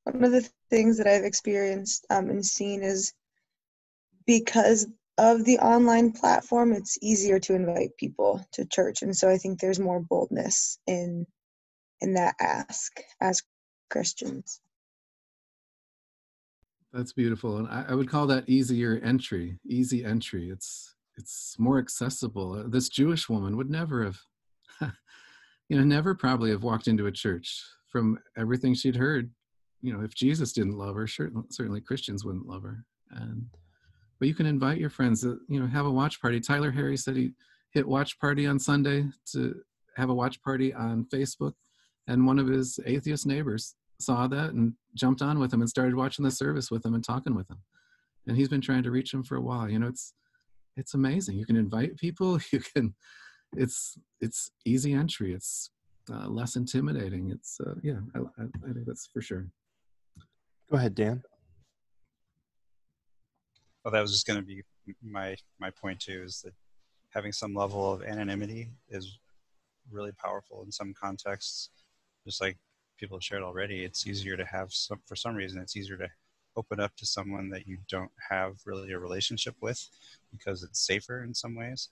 One of the things that I've experienced and seen is, because of the online platform, it's easier to invite people to church. And so I think there's more boldness in that ask as Christians. That's beautiful. And I would call that easy entry. It's more accessible. This Jewish woman would never have, never probably have walked into a church. From everything she'd heard, if Jesus didn't love her, certainly Christians wouldn't love her. But you can invite your friends to, have a watch party. Tyler Harry said he hit watch party on Sunday to have a watch party on Facebook. And one of his atheist neighbors saw that and jumped on with him and started watching the service with him and talking with him. And he's been trying to reach him for a while. It's amazing. You can invite people. It's easy entry. It's less intimidating. It's I think that's for sure. Go ahead, Dan. Well, that was just going to be my point too, is that having some level of anonymity is really powerful in some contexts. Just like people have shared already, it's easier to have for some reason, it's easier to open up to someone that you don't have really a relationship with, because it's safer in some ways.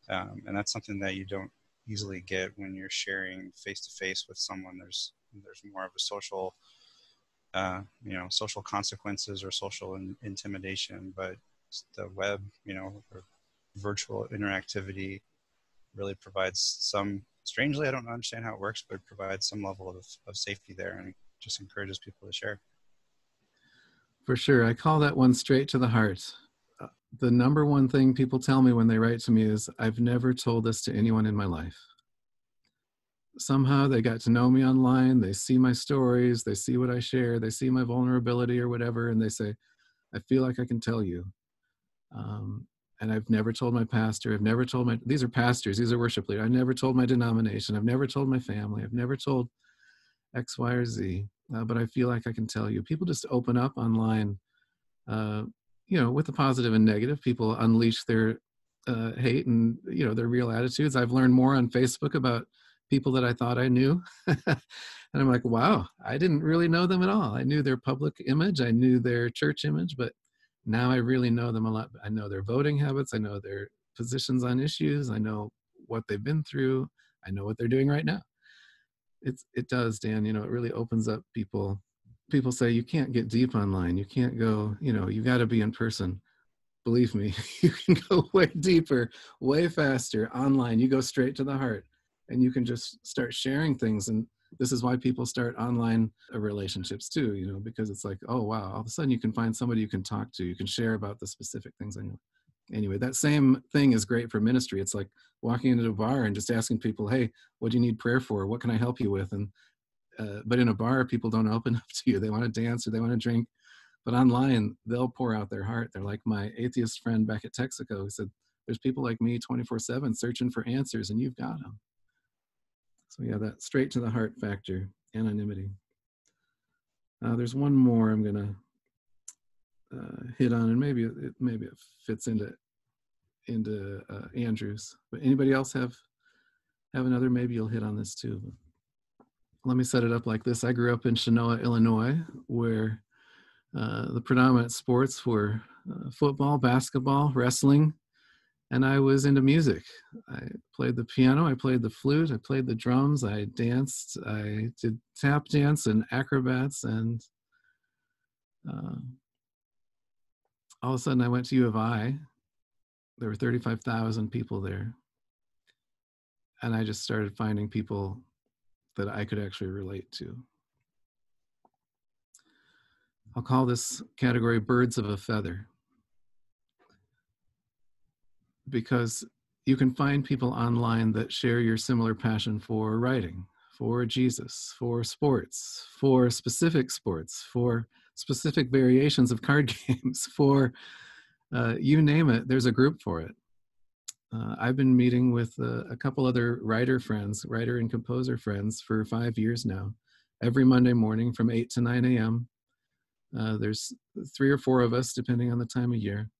And that's something that you don't easily get when you're sharing face-to-face with someone. There's more of a social, social consequences or social intimidation, but the web, or virtual interactivity really provides some, strangely, I don't understand how it works, but it provides some level of safety there, and just encourages people to share. For sure. I call that one straight to the heart. The number one thing people tell me when they write to me is, I've never told this to anyone in my life. Somehow they got to know me online. They see my stories. They see what I share. They see my vulnerability or whatever. And they say, I feel like I can tell you. And I've never told my pastor, these are pastors, these are worship leaders. I've never told my denomination. I've never told my family. I've never told X, Y, or Z. But I feel like I can tell you, people just open up online, with the positive and negative. People unleash their hate and, their real attitudes. I've learned more on Facebook about people that I thought I knew. And I'm like, wow, I didn't really know them at all. I knew their public image. I knew their church image, but now I really know them a lot. I know their voting habits. I know their positions on issues. I know what they've been through. I know what they're doing right now. It does, Dan, it really opens up people. People say you can't get deep online. You can't go, you got to be in person. Believe me, you can go way deeper, way faster online. You go straight to the heart and you can just start sharing things. And this is why people start online relationships too, because it's like, oh, wow, all of a sudden you can find somebody you can talk to. You can share about the specific things I know. Anyway, that same thing is great for ministry. It's like walking into a bar and just asking people, hey, what do you need prayer for? What can I help you with? And but in a bar, people don't open up to you. They want to dance or they want to drink. But online, they'll pour out their heart. They're like my atheist friend back at Texaco who said, there's people like me 24/7 searching for answers, and you've got them. So yeah, that straight to the heart factor, anonymity. There's one more I'm going to hit on, and maybe it fits into Andrew's. But anybody else have another? Maybe you'll hit on this too. But let me set it up like this. I grew up in Chenoa, Illinois, where the predominant sports were football, basketball, wrestling, and I was into music. I played the piano, I played the flute, I played the drums, I danced, I did tap dance and acrobats, and all of a sudden I went to U of I. There were 35,000 people there. And I just started finding people that I could actually relate to. I'll call this category birds of a feather, because you can find people online that share your similar passion for writing, for Jesus, for sports, for specific variations of card games, for you name it, there's a group for it. I've been meeting with a couple other writer and composer friends for 5 years now. Every Monday morning from 8 to 9 a.m. There's 3 or 4 of us, depending on the time of year.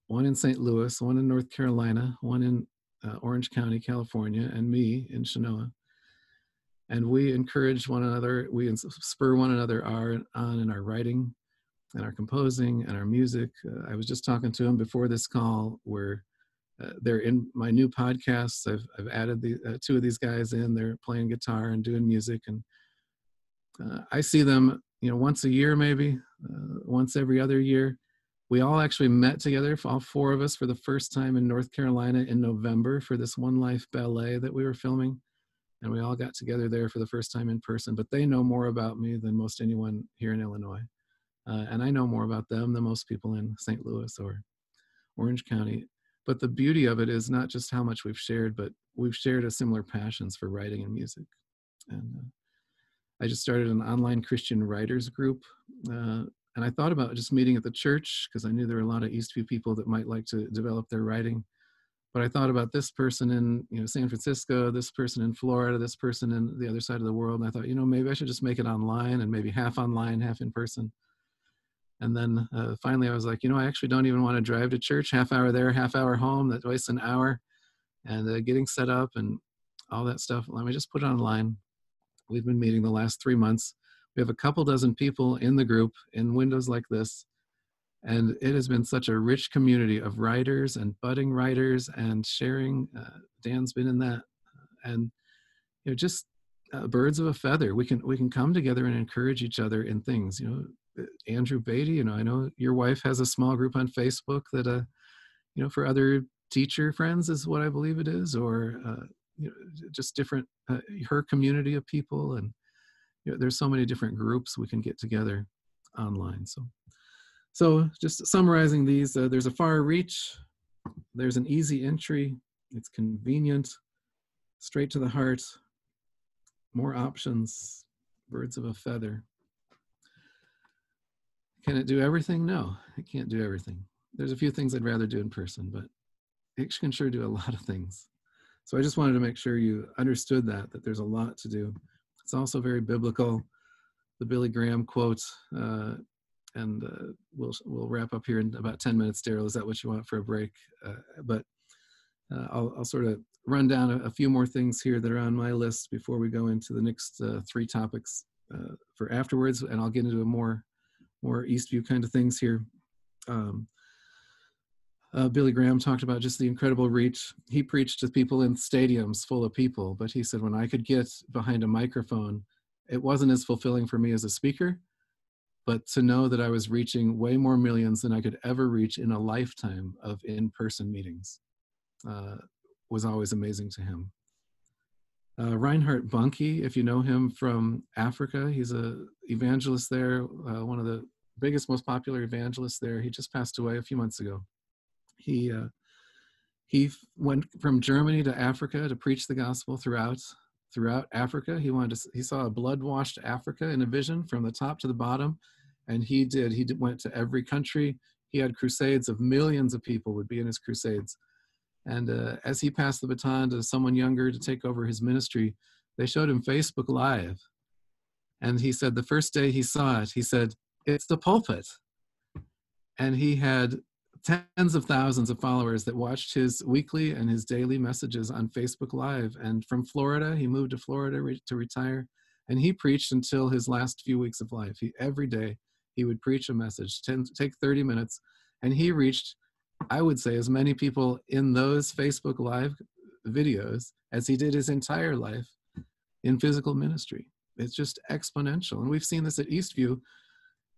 One in St. Louis, one in North Carolina, one in Orange County, California, and me in Chenoa. And we encourage one another, we spur one another on in our writing and our composing and our music. I was just talking to them before this call where they're in my new podcasts. I've added the 2 of these guys in. They're playing guitar and doing music, and I see them, once a year, maybe once every other year. We all actually met together, all 4 of us, for the first time in North Carolina in November for this One Life ballet that we were filming, and we all got together there for the first time in person. But they know more about me than most anyone here in Illinois, and I know more about them than most people in St. Louis or Orange County. But the beauty of it is not just how much we've shared, but we've shared a similar passions for writing and music. And I just started an online Christian writers group. And I thought about just meeting at the church because I knew there were a lot of Eastview people that might like to develop their writing. But I thought about this person in San Francisco, this person in Florida, this person in the other side of the world. And I thought, maybe I should just make it online, and maybe half online, half in person. And then finally I was like, I actually don't even want to drive to church, half hour there, half hour home. That wastes an hour. And getting set up and all that stuff, let me just put it online. We've been meeting the last 3 months. We have a couple dozen people in the group in windows like this. And it has been such a rich community of writers and budding writers and sharing. Dan's been in that. And just birds of a feather. We can come together and encourage each other in things. Andrew Beatty, I know your wife has a small group on Facebook that, for other teacher friends is what I believe it is, or just different, her community of people. And there's so many different groups we can get together online. So just summarizing these, there's a far reach, there's an easy entry, it's convenient, straight to the heart, more options, birds of a feather. Can it do everything? No, it can't do everything. there's a few things I'd rather do in person, but it can sure do a lot of things. So I just wanted to make sure you understood that there's a lot to do. It's also very biblical. The Billy Graham quote, and we'll wrap up here in about 10 minutes. Daryl, is that what you want for a break? But I'll sort of run down a few more things here that are on my list before we go into the next three topics for afterwards, and I'll get into a more Eastview kind of things here. Billy Graham talked about just the incredible reach. He preached to people in stadiums full of people, but he said when I could get behind a microphone, it wasn't as fulfilling for me as a speaker, but to know that I was reaching way more millions than I could ever reach in a lifetime of in-person meetings was always amazing to him. Reinhard Bonnke, if you know him from Africa, he's an evangelist there, one of the biggest, most popular evangelists there. He just passed away a few months ago. He went from Germany to Africa to preach the gospel throughout Africa. He saw a blood-washed Africa in a vision from the top to the bottom, and he went to every country. He had crusades of millions of people would be in his crusades. And as he passed the baton to someone younger to take over his ministry, they showed him Facebook Live. And he said the first day he saw it, he said, "It's the pulpit." And he had tens of thousands of followers that watched his weekly and his daily messages on Facebook Live. And from Florida, he moved to Florida to retire. And he preached until his last few weeks of life. Every day, he would preach a message, take 30 minutes. And he reached, I would say, as many people in those Facebook Live videos as he did his entire life in physical ministry. It's just exponential. And we've seen this at Eastview.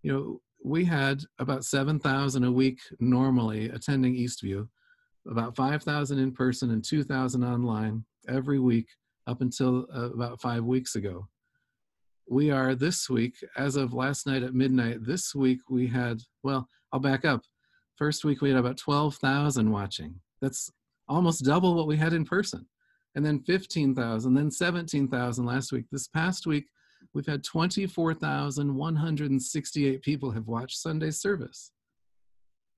You know, we had about 7,000 a week normally attending Eastview, about 5,000 in person and 2,000 online every week up until about 5 weeks ago. We are this week, as of last night at midnight, this week we had, well, I'll back up. First week we had about 12,000 watching. That's almost double what we had in person. And then 15,000, then 17,000 last week. This past week, we've had 24,168 people have watched Sunday service.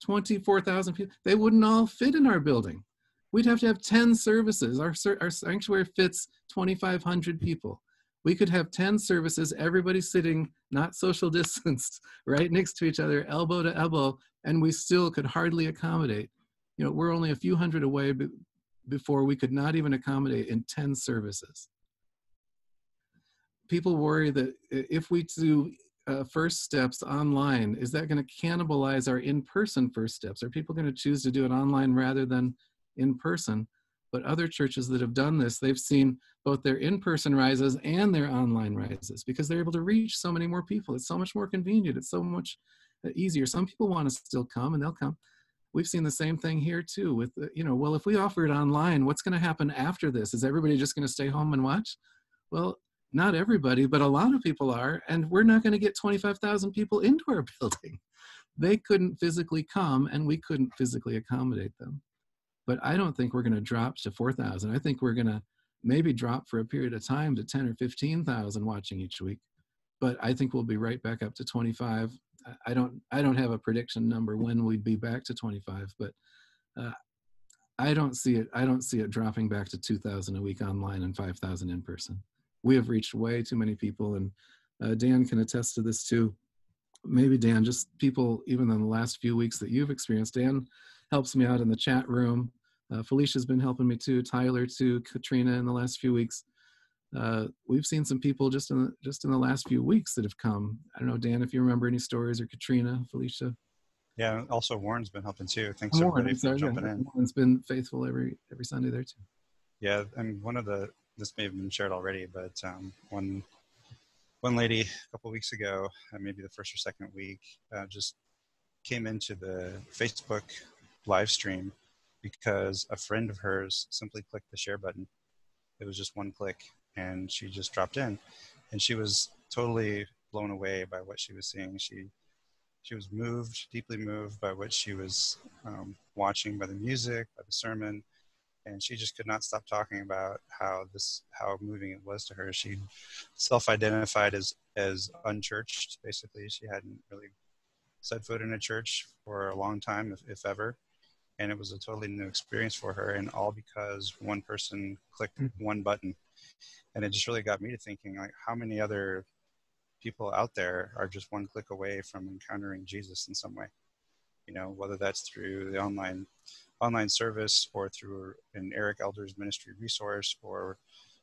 24,000 people. They wouldn't all fit in our building. We'd have to have 10 services. Our sanctuary fits 2,500 people. We could have 10 services, everybody sitting, not social distanced, right next to each other, elbow to elbow, and we still could hardly accommodate. You know, we're only a few hundred away before we could not even accommodate in 10 services. People worry that if we do first steps online, is that going to cannibalize our in-person first steps? Are people going to choose to do it online rather than in person? But other churches that have done this, they've seen both their in-person rises and their online rises because they're able to reach so many more people. It's so much more convenient. It's so much easier. Some people want to still come, and they'll come. We've seen the same thing here too with, well, if we offer it online, what's going to happen after this? Is everybody just going to stay home and watch? Well, not everybody, but a lot of people are, and we're not going to get 25,000 people into our building. They couldn't physically come, and we couldn't physically accommodate them. But I don't think we're going to drop to 4,000. I think we're going to maybe drop for a period of time to 10 or 15,000 watching each week. But I think we'll be right back up to 25. I don't have a prediction number when we'd be back to 25, but I don't see it dropping back to 2,000 a week online and 5,000 in person. We have reached way too many people, and Dan can attest to this too. Maybe Dan, just people even in the last few weeks that you've experienced. Dan helps me out in the chat room. Felicia's been helping me too. Tyler too. Katrina in the last few weeks. We've seen some people just in the last few weeks that have come. I don't know, Dan, if you remember any stories, or Katrina, Felicia. Yeah, also Warren's been helping too. Thanks everybody for jumping in. Warren's been faithful every Sunday there too. Yeah, and this may have been shared already, but one lady a couple of weeks ago, maybe the first or second week, just came into the Facebook live stream because a friend of hers simply clicked the share button. It was just one click, and she just dropped in, and she was totally blown away by what she was seeing. She was moved, deeply moved by what she was watching, by the music, by the sermon, and she just could not stop talking about how moving it was to her. She self-identified as unchurched, basically. She hadn't really set foot in a church for a long time, if ever. And it was a totally new experience for her, and all because one person clicked one button. And it just really got me to thinking, like, how many other people out there are just one click away from encountering Jesus in some way? You know, whether that's through the online service or through an Eric Elder's ministry resource, or,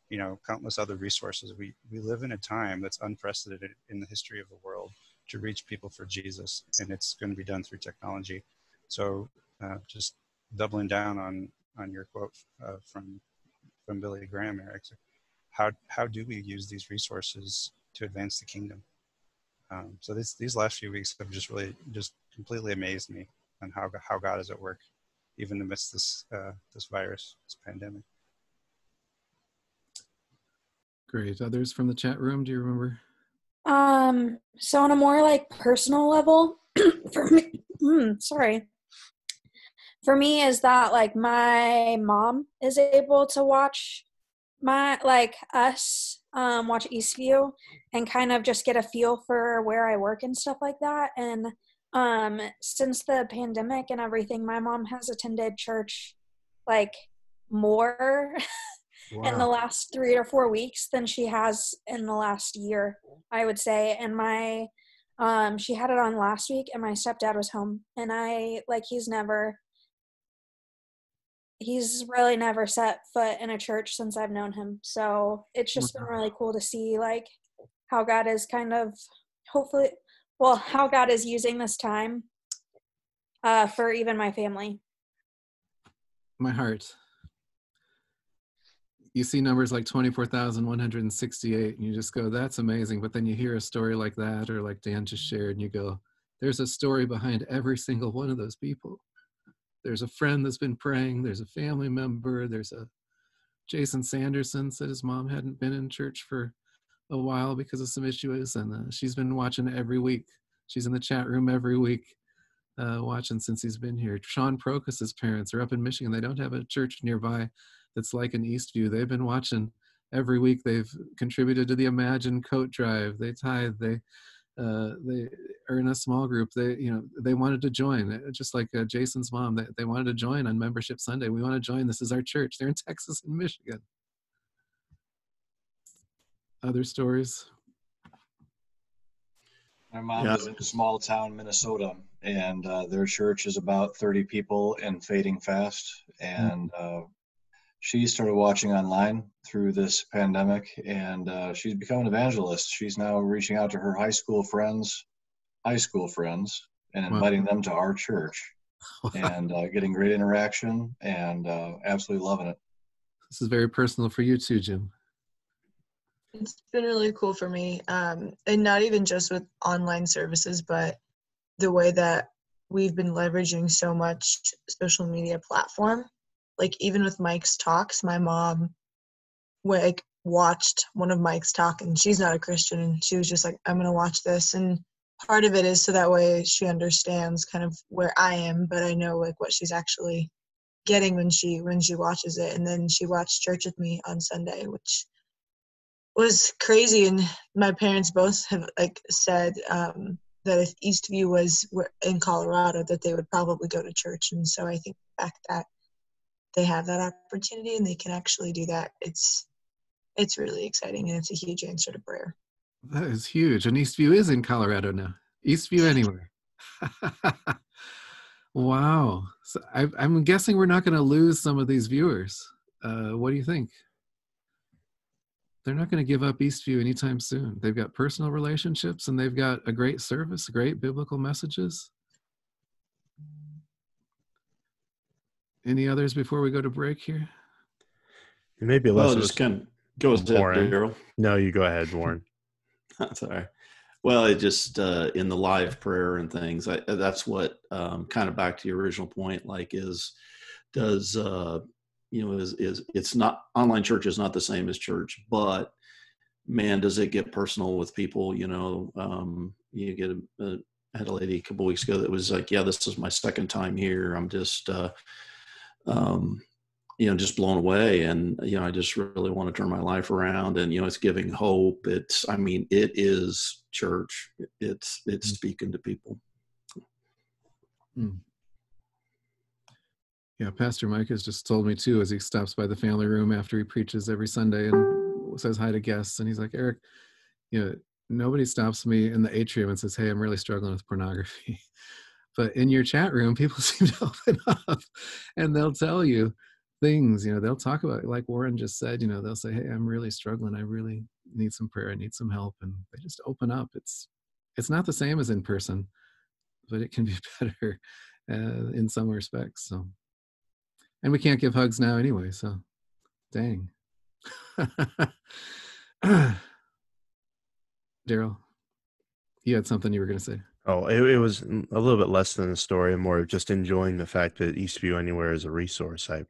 you know, countless other resources. We live in a time that's unprecedented in the history of the world to reach people for Jesus, and it's going to be done through technology. So just doubling down on your quote from Billy Graham, Eric, how do we use these resources to advance the kingdom? So these last few weeks have just really just completely amazed me on how God is at work, even amidst this virus, this pandemic. Great. Others from the chat room, do you remember? So on a more like personal level, for me, for me is that like my mom is able to watch us watch Eastview and kind of just get a feel for where I work and stuff like that. And since the pandemic and everything, my mom has attended church like more in the last 3 or 4 weeks than she has in the last year, I would say. And my she had it on last week, and my stepdad was home, and he's really never set foot in a church since I've known him. So it's just been really cool to see like how God is kind of how God is using this time for even my family. My heart. You see numbers like 24,168 and you just go, that's amazing. But then you hear a story like that, or like Dan just shared, and you go, there's a story behind every single one of those people. There's a friend that's been praying. There's a family member. There's a Jason Sanderson said his mom hadn't been in church for a while because of some issues, and she's been watching every week. She's in the chat room every week watching since he's been here. Sean Procus's parents are up in Michigan. They don't have a church nearby that's like an Eastview. They've been watching every week. They've contributed to the Imagine Coat Drive. They tithe. They are in a small group. They wanted to join, just like Jason's mom. They wanted to join on Membership Sunday. We want to join. This is our church. They're in Texas and Michigan. Other stories? My mom is in a small town, Minnesota, and their church is about 30 people and fading fast. And she started watching online through this pandemic, and she's become an evangelist. She's now reaching out to her high school friends, and inviting them to our church, and getting great interaction, and absolutely loving it. This is very personal for you too, Jim. It's been really cool for me, and not even just with online services, but the way that we've been leveraging so much social media platform. Like even with Mike's talks, my mom watched one of Mike's talk, and she's not a Christian, and she was just like, I'm gonna watch this. And part of it is so that way she understands kind of where I am, but I know like what she's actually getting when she watches it. And then she watched church with me on Sunday, which was crazy. And my parents both have said that if Eastview was in Colorado, that they would probably go to church. And so I think the fact that they have that opportunity and they can actually do that, it's really exciting, and it's a huge answer to prayer. That is huge. And Eastview is in Colorado now. Eastview anywhere. Wow. So I'm guessing we're not going to lose some of these viewers. What do you think? They're not going to give up Eastview anytime soon. They've got personal relationships, and they've got a great service, great biblical messages. Any others before we go to break here? Maybe less of us. Go ahead, Daryl. No, you go ahead, Warren. That's all right. Well, it just in the live prayer and things, that's what kind of back to your original point, it's not, online church is not the same as church, but man, does it get personal with people. You get I had a lady a couple weeks ago that was like, yeah, this is my second time here. I'm just just blown away. And, I just really want to turn my life around, and, it's giving hope. It is church. It's speaking to people. Mm. Yeah, Pastor Mike has just told me too, as he stops by the family room after he preaches every Sunday and says hi to guests. And he's like, Eric, nobody stops me in the atrium and says, hey, I'm really struggling with pornography. But in your chat room, people seem to open up and they'll tell you things, they'll talk about, like Warren just said, they'll say, hey, I'm really struggling. I really need some prayer. I need some help. And they just open up. It's not the same as in person, but it can be better in some respects. So, and we can't give hugs now anyway. So dang. Daryl, you had something you were going to say. Oh, it was a little bit less than a story, and more of just enjoying the fact that Eastview Anywhere is a resource. I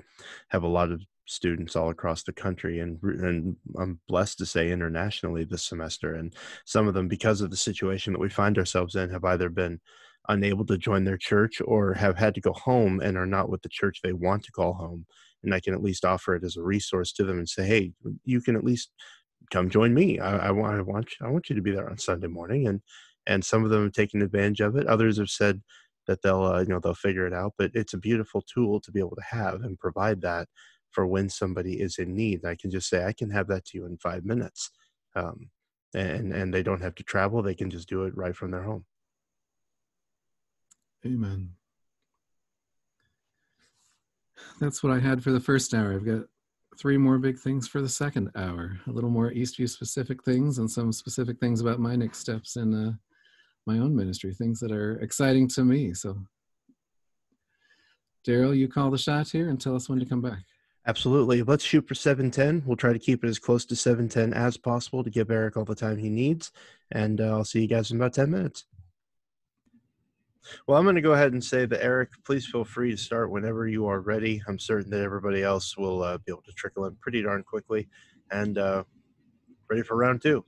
have a lot of students all across the country, and I'm blessed to say internationally this semester. And some of them, because of the situation that we find ourselves in, have either been unable to join their church or have had to go home and are not with the church they want to call home. And I can at least offer it as a resource to them and say, hey, you can at least come join me. I want you to be there on Sunday morning. And some of them have taken advantage of it. Others have said that they'll figure it out. But it's a beautiful tool to be able to have and provide that for when somebody is in need. I can just say, I can have that to you in 5 minutes, and they don't have to travel. They can just do it right from their home. Amen. That's what I had for the first hour. I've got 3 more big things for the second hour. A little more Eastview specific things and some specific things about my next steps in my own ministry, things that are exciting to me. So Daryl, you call the shot here and tell us when to come back. Absolutely. Let's shoot for 7:10. We'll try to keep it as close to 7:10 as possible to give Eric all the time he needs. And I'll see you guys in about 10 minutes. Well, I'm going to go ahead and say that, Eric, please feel free to start whenever you are ready. I'm certain that everybody else will be able to trickle in pretty darn quickly. And ready for round 2.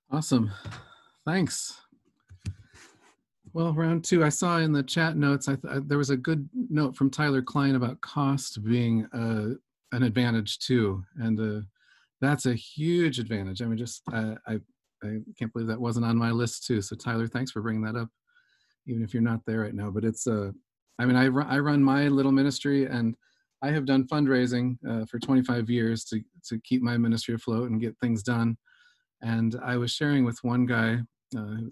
Awesome. Thanks. Well, round 2, I saw in the chat notes, there was a good note from Tyler Klein about cost being an advantage too. And that's a huge advantage. I mean, I can't believe that wasn't on my list too. So Tyler, thanks for bringing that up, even if you're not there right now. But it's, I mean, I run my little ministry, and I have done fundraising for 25 years to keep my ministry afloat and get things done. And I was sharing with one guy,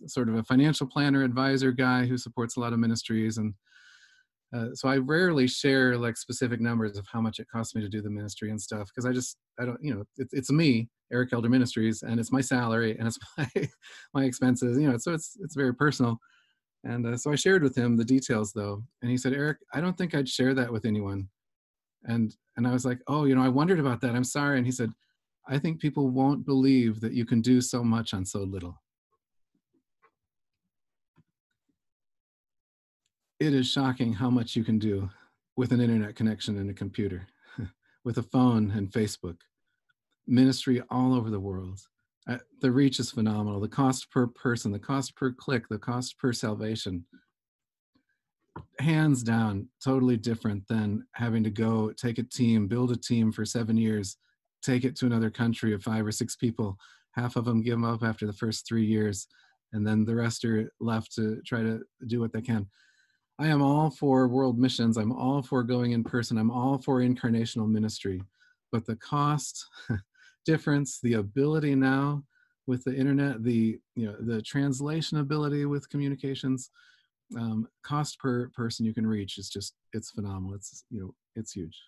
sort of a financial planner, advisor guy who supports a lot of ministries. And so I rarely share like specific numbers of how much it costs me to do the ministry and stuff, because I don't, it's me, Eric Elder Ministries, and it's my salary and it's my expenses, so it's very personal. And so I shared with him the details though. And he said, Eric, I don't think I'd share that with anyone. And I was like, oh, I wondered about that. I'm sorry. And he said, I think people won't believe that you can do so much on so little. It is shocking how much you can do with an internet connection and a computer, with a phone and Facebook. Ministry all over the world. The reach is phenomenal. The cost per person, the cost per click, the cost per salvation, hands down, totally different than having to go take a team, build a team for 7 years, take it to another country of 5 or 6 people. Half of them give up after the first 3 years, and then the rest are left to try to do what they can. I am all for world missions. I'm all for going in person. I'm all for incarnational ministry. But the cost difference, the ability now with the internet, the translation ability with communications, cost per person you can reach is just, it's phenomenal. It's huge.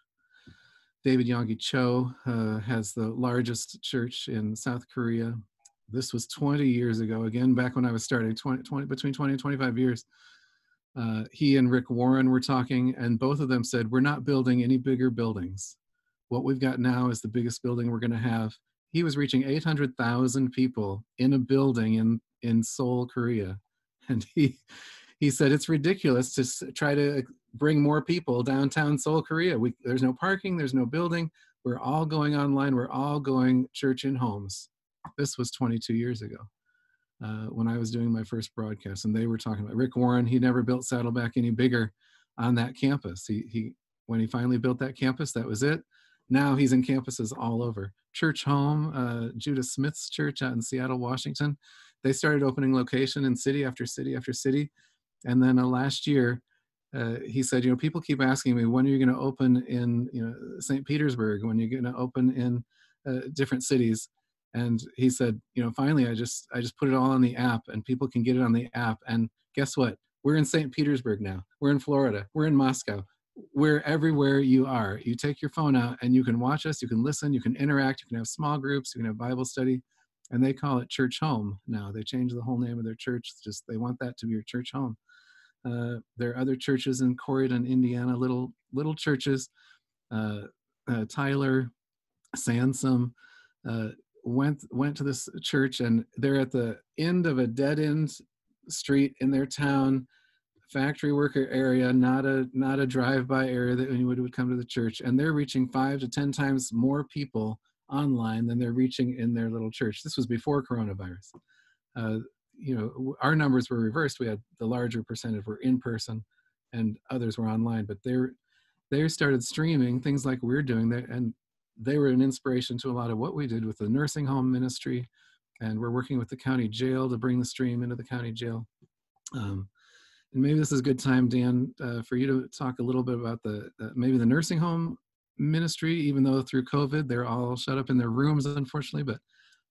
David Yonggi Cho has the largest church in South Korea. This was 20 years ago, again, back when I was starting, between 20 and 25 years. He and Rick Warren were talking, and both of them said, we're not building any bigger buildings. What we've got now is the biggest building we're going to have. He was reaching 800,000 people in a building in Seoul, Korea. And he said, it's ridiculous to try to bring more people downtown Seoul, Korea. There's no parking, there's no building. We're all going online. We're all going church in homes. This was 22 years ago. When I was doing my first broadcast, and they were talking about Rick Warren. He never built Saddleback any bigger on that campus. When he finally built that campus, that was it. Now he's in campuses all over. Church Home, Judah Smith's church out in Seattle, Washington. They started opening location in city after city after city. And then last year, he said, people keep asking me, when are you going to open in St. Petersburg? When are you going to open in different cities? And he said, finally, I just put it all on the app, and people can get it on the app. And guess what? We're in St. Petersburg now. We're in Florida. We're in Moscow. We're everywhere you are. You take your phone out and you can watch us. You can listen. You can interact. You can have small groups. You can have Bible study. And they call it church home now. They changed the whole name of their church. They want that to be your church home. There are other churches in Corydon, Indiana, little churches. Tyler, Sansom went to this church, and they're at the end of a dead end street in their town, factory worker area, not a drive-by area that anyone would come to the church, and they're reaching 5 to 10 times more people online than they're reaching in their little church. This was before coronavirus. Our numbers were reversed. We had the larger percentage were in person and others were online, but they started streaming things like we're doing there, and they were an inspiration to a lot of what we did with the nursing home ministry, and we're working with the county jail to bring the stream into the county jail. And maybe this is a good time, Dan, for you to talk a little bit about maybe the nursing home ministry, even though through COVID, they're all shut up in their rooms, unfortunately, but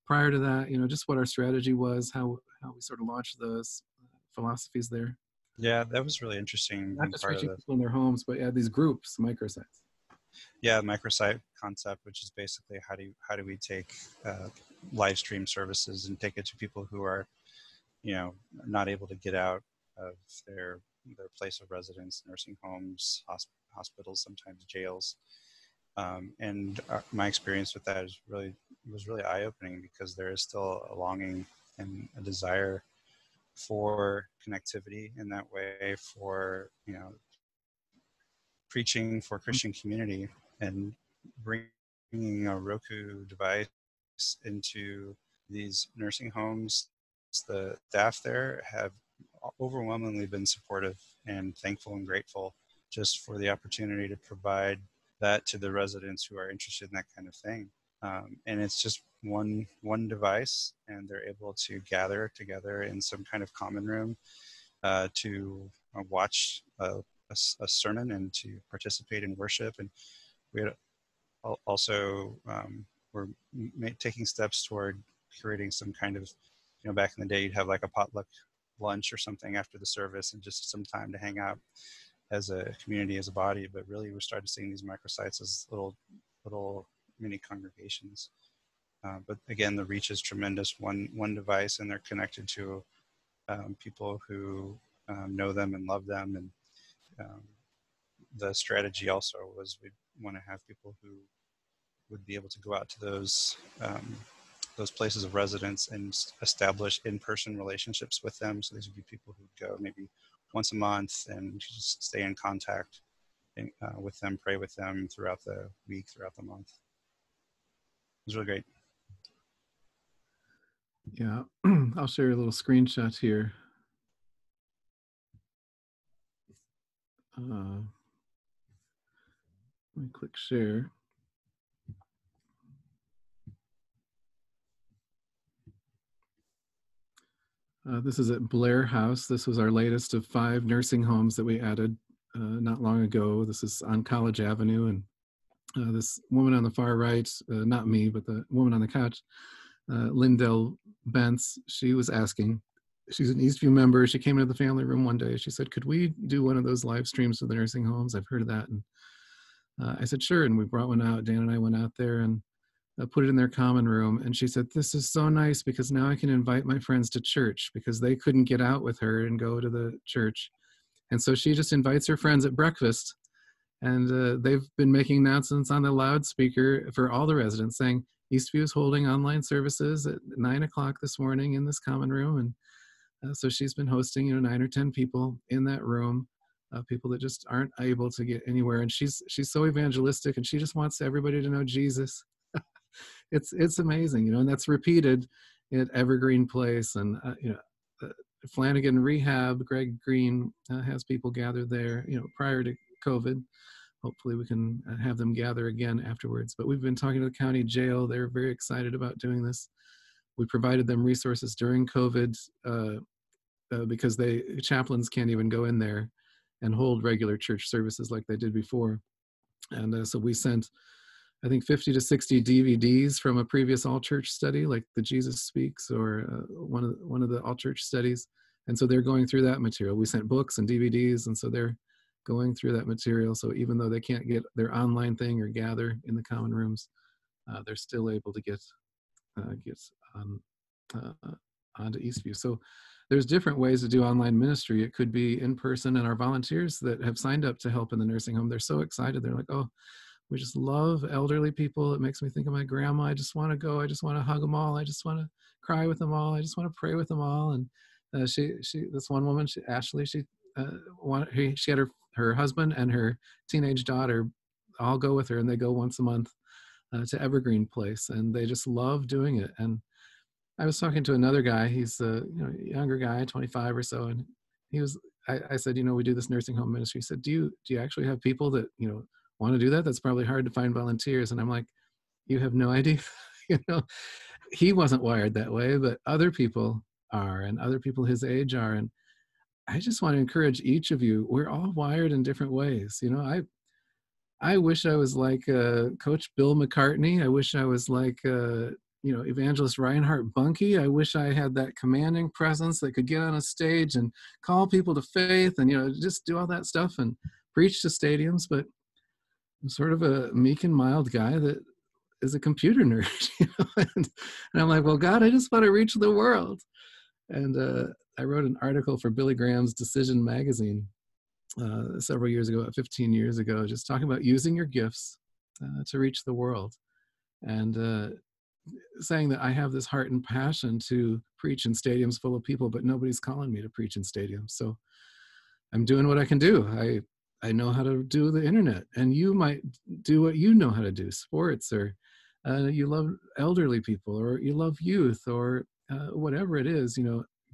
prior to that, just what our strategy was, how we sort of launched those philosophies there. Yeah, that was really interesting. Not just reaching people in their homes, but these groups, microsites. Yeah, microsite concept, which is basically how do we take live stream services and take it to people who are, not able to get out of their place of residence, nursing homes, hospitals, sometimes jails. And my experience with that was really eye-opening, because there is still a longing and a desire for connectivity in that way, for preaching for Christian community, and bringing a Roku device into these nursing homes. The staff there have overwhelmingly been supportive and thankful and grateful just for the opportunity to provide that to the residents who are interested in that kind of thing. And it's just one device, and they're able to gather together in some kind of common room to watch a sermon and to participate in worship. And we had also we're taking steps toward creating some kind of, back in the day, you'd have like a potluck lunch or something after the service, and just some time to hang out as a community, as a body. But really, we're starting to see these microsites as little mini congregations. But again, the reach is tremendous. One device, and they're connected to people who know them and love them. And the strategy also was we want to have people who would be able to go out to those places of residence and establish in-person relationships with them. So these would be people who go maybe once a month and just stay in contact with them, pray with them throughout the week, throughout the month. It was really great. Yeah, I'll share a little screenshot here. Let me click share. This is at Blair House. This was our latest of 5 nursing homes that we added not long ago. This is on College Avenue, and this woman on the far right, not me, but the woman on the couch, Lindell Bentz, she was asking, she's an Eastview member. She came into the family room one day. She said, could we do one of those live streams of the nursing homes? I've heard of that. And I said, sure. And we brought one out. Dan and I went out there and put it in their common room. And she said, this is so nice, because now I can invite my friends to church, because they couldn't get out with her and go to the church. And so she just invites her friends at breakfast. And they've been making announcements on the loudspeaker for all the residents saying, Eastview is holding online services at 9 o'clock this morning in this common room. And so she's been hosting 9 or 10 people in that room, people that just aren't able to get anywhere. And she's so evangelistic, and she just wants everybody to know Jesus. It's amazing, and that's repeated at Evergreen Place, and Flanagan Rehab. Greg Green has people gather there, prior to COVID. Hopefully we can have them gather again afterwards. But we've been talking to the county jail. They're very excited about doing this. We provided them resources during COVID because chaplains can't even go in there and hold regular church services like they did before. And so we sent, I think, 50 to 60 DVDs from a previous all church study, like the Jesus Speaks or one of the all church studies. And so they're going through that material. We sent books and DVDs, and so they're going through that material. So even though they can't get their online thing or gather in the common rooms, they're still able to get onto Eastview. So there's different ways to do online ministry. It could be in person, and our volunteers that have signed up to help in the nursing home, they're so excited. They're like, oh, we just love elderly people. It makes me think of my grandma. I just want to go. I just want to hug them all. I just want to cry with them all. I just want to pray with them all. And this one woman, Ashley, she had her husband and her teenage daughter all go with her, and they go once a month to Evergreen Place, and they just love doing it. And I was talking to another guy. He's a younger guy, 25 or so, and I said, we do this nursing home ministry. He said, do you actually have people that want to do that? That's probably hard to find volunteers. And I'm like, you have no idea. He wasn't wired that way, but other people are, and other people his age are. And I just want to encourage each of you. We're all wired in different ways. I wish I was like Coach Bill McCartney. I wish I was like Evangelist Reinhard Bunke. I wish I had that commanding presence that could get on a stage and call people to faith and just do all that stuff and preach to stadiums. But I'm sort of a meek and mild guy that is a computer nerd. And I'm like, well, God, I just want to reach the world. And I wrote an article for Billy Graham's Decision magazine several years ago, about 15 years ago, just talking about using your gifts to reach the world, and saying that I have this heart and passion to preach in stadiums full of people, but nobody's calling me to preach in stadiums. So I'm doing what I can do. I know how to do the internet, and you might do what you know how to do, sports, or you love elderly people, or you love youth, or whatever it is.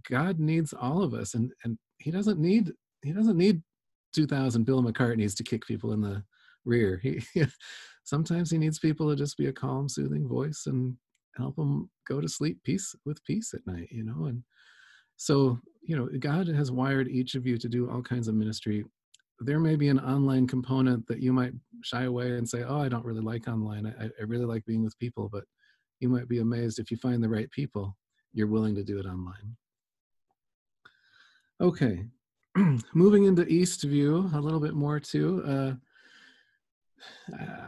God needs all of us, and he doesn't need 2,000 Bill McCartneys to kick people in the rear. Sometimes he needs people to just be a calm, soothing voice and help them go to sleep with peace at night, And so, God has wired each of you to do all kinds of ministry. There may be an online component that you might shy away and say, oh, I don't really like online. I really like being with people, but you might be amazed if you find the right people, you're willing to do it online. Okay. Moving into Eastview a little bit more too.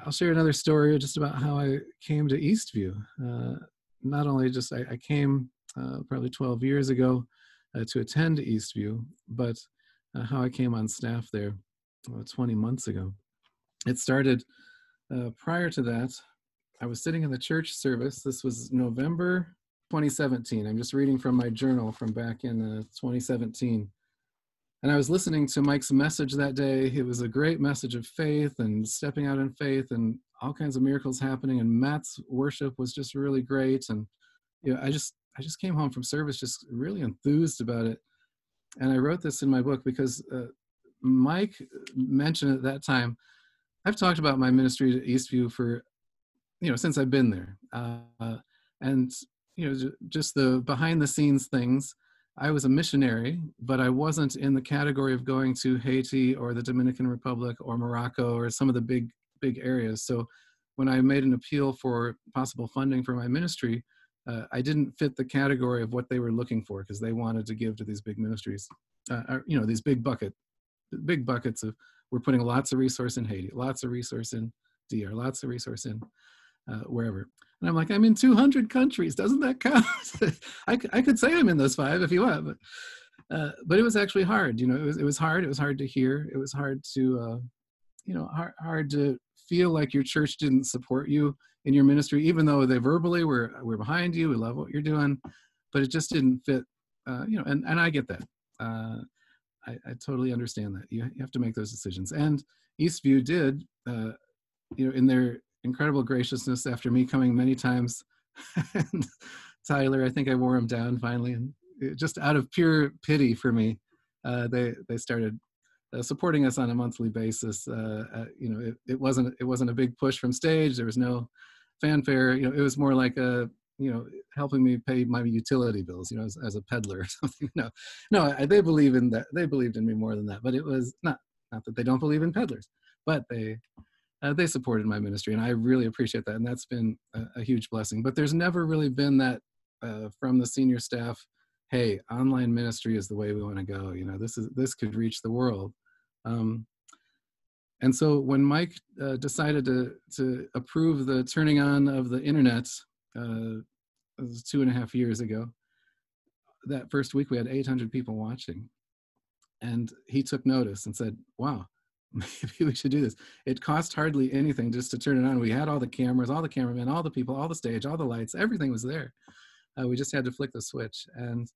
I'll share another story just about how I came to Eastview. Not only just I came probably 12 years ago to attend Eastview, but how I came on staff there 20 months ago. It started prior to that. I was sitting in the church service. This was November 2017. I'm just reading from my journal from back in 2017. And I was listening to Mike's message that day. It was a great message of faith and stepping out in faith and all kinds of miracles happening. And Matt's worship was just really great. And I just came home from service just really enthused about it. And I wrote this in my book because Mike mentioned at that time, I've talked about my ministry at Eastview for, since I've been there. And just the behind the scenes things. I was a missionary, but I wasn't in the category of going to Haiti or the Dominican Republic or Morocco or some of the big areas. So when I made an appeal for possible funding for my ministry, I didn't fit the category of what they were looking for, because they wanted to give to these big ministries, these big buckets of, we're putting lots of resource in Haiti, lots of resource in DR, lots of resource in wherever. And I'm like, I'm in 200 countries. Doesn't that count? I could say I'm in those 5 if you want, but it was actually hard. It was hard. It was hard to hear. It was hard to, hard to feel like your church didn't support you in your ministry, even though they verbally we're behind you. We love what you're doing, but it just didn't fit. And I get that. I totally understand that. You have to make those decisions. And Eastview did, in their incredible graciousness, after me coming many times. And Tyler, I think I wore him down finally, and just out of pure pity for me, they started supporting us on a monthly basis. It wasn't a big push from stage. There was no fanfare. It was more like helping me pay my utility bills, as a peddler or something. No, they believe in that. They believed in me more than that, but it was not that they don't believe in peddlers, but they supported my ministry, and I really appreciate that. And that's been a huge blessing. But there's never really been that from the senior staff, hey, online ministry is the way we want to go. This could reach the world. And so when Mike decided to approve the turning on of the internet, it was 2.5 years ago, that first week we had 800 people watching. And he took notice and said, wow, maybe we should do this. It cost hardly anything just to turn it on. We had all the cameras, all the cameramen, all the people, all the stage, all the lights, everything was there. We just had to flick the switch, and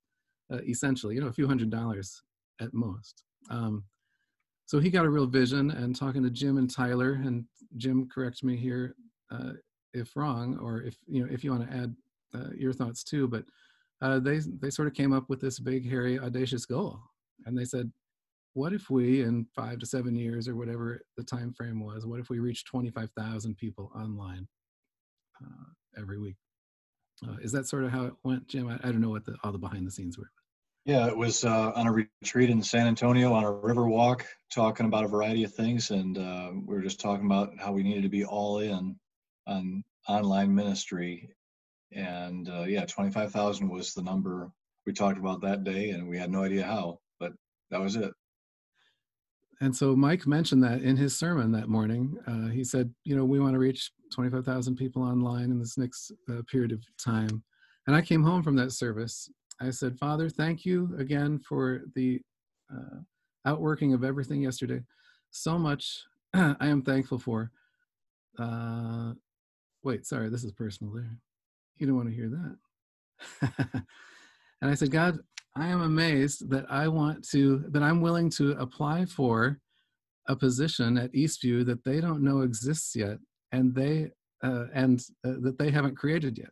essentially, a few $100s at most. So he got a real vision, and talking to Jim and Tyler, and Jim, correct me here if wrong, or if you want to add your thoughts too, but they sort of came up with this big, hairy, audacious goal. And they said, what if we, in 5 to 7 years or whatever the time frame was, what if we reached 25,000 people online every week? Is that sort of how it went, Jim? I don't know what all the behind the scenes were. Yeah, it was on a retreat in San Antonio on a river walk, talking about a variety of things. And we were just talking about how we needed to be all in on online ministry. And 25,000 was the number we talked about that day, and we had no idea how, but that was it. And so Mike mentioned that in his sermon that morning. He said, we want to reach 25,000 people online in this next period of time. And I came home from that service. I said, Father, thank you again for the outworking of everything yesterday. So much I am thankful for. Wait, sorry, this is personal there. You don't want to hear that. And I said, God, I am amazed that I'm willing to apply for a position at Eastview that they don't know exists yet, and that they haven't created yet,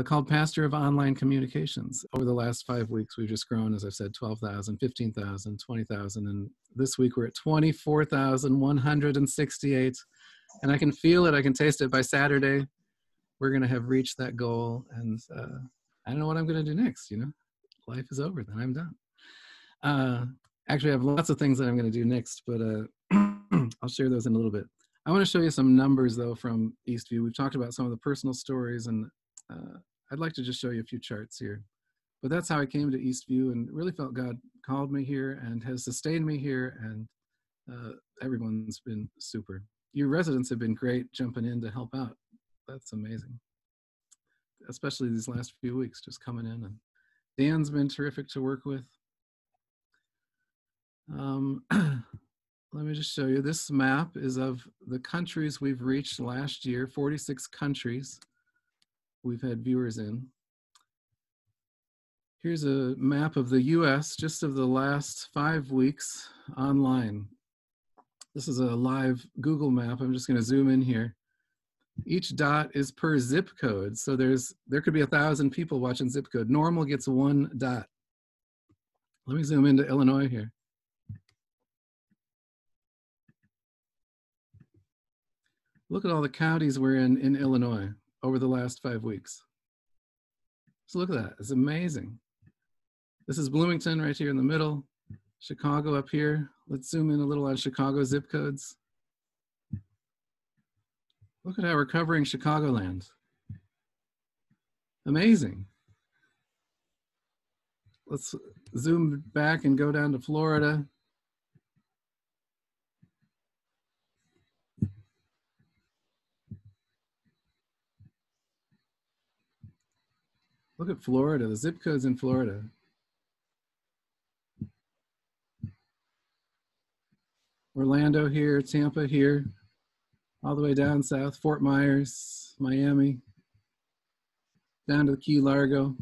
called Pastor of Online Communications. Over the last 5 weeks, we've just grown, as I've said, 12,000, 15,000, 20,000, and this week we're at 24,168. And I can feel it, I can taste it. By Saturday, we're going to have reached that goal, and I don't know what I'm going to do next, Life is over, then I'm done. Actually, I have lots of things that I'm going to do next, but I'll share those in a little bit. I want to show you some numbers, though, from Eastview. We've talked about some of the personal stories, and I'd like to just show you a few charts here. But that's how I came to Eastview, and really felt God called me here and has sustained me here, and everyone's been super. Your residents have been great jumping in to help out. That's amazing. Especially these last few weeks, just coming in. And Dan's been terrific to work with. Let me just show you. This map is of the countries we've reached last year, 46 countries we've had viewers in. Here's a map of the US, just of the last 5 weeks online. This is a live Google map. I'm just going to zoom in here. Each dot is per zip code. So there could be 1,000 people watching zip code. Normal gets 1 dot. Let me zoom into Illinois here. Look at all the counties we're in Illinois over the last 5 weeks. So look at that, it's amazing. This is Bloomington right here in the middle, Chicago up here. Let's zoom in a little on Chicago zip codes. Look at how we're covering Chicagoland. Amazing. Let's zoom back and go down to Florida. Look at Florida, the zip codes in Florida. Orlando here, Tampa here, all the way down south, Fort Myers, Miami, down to Key Largo.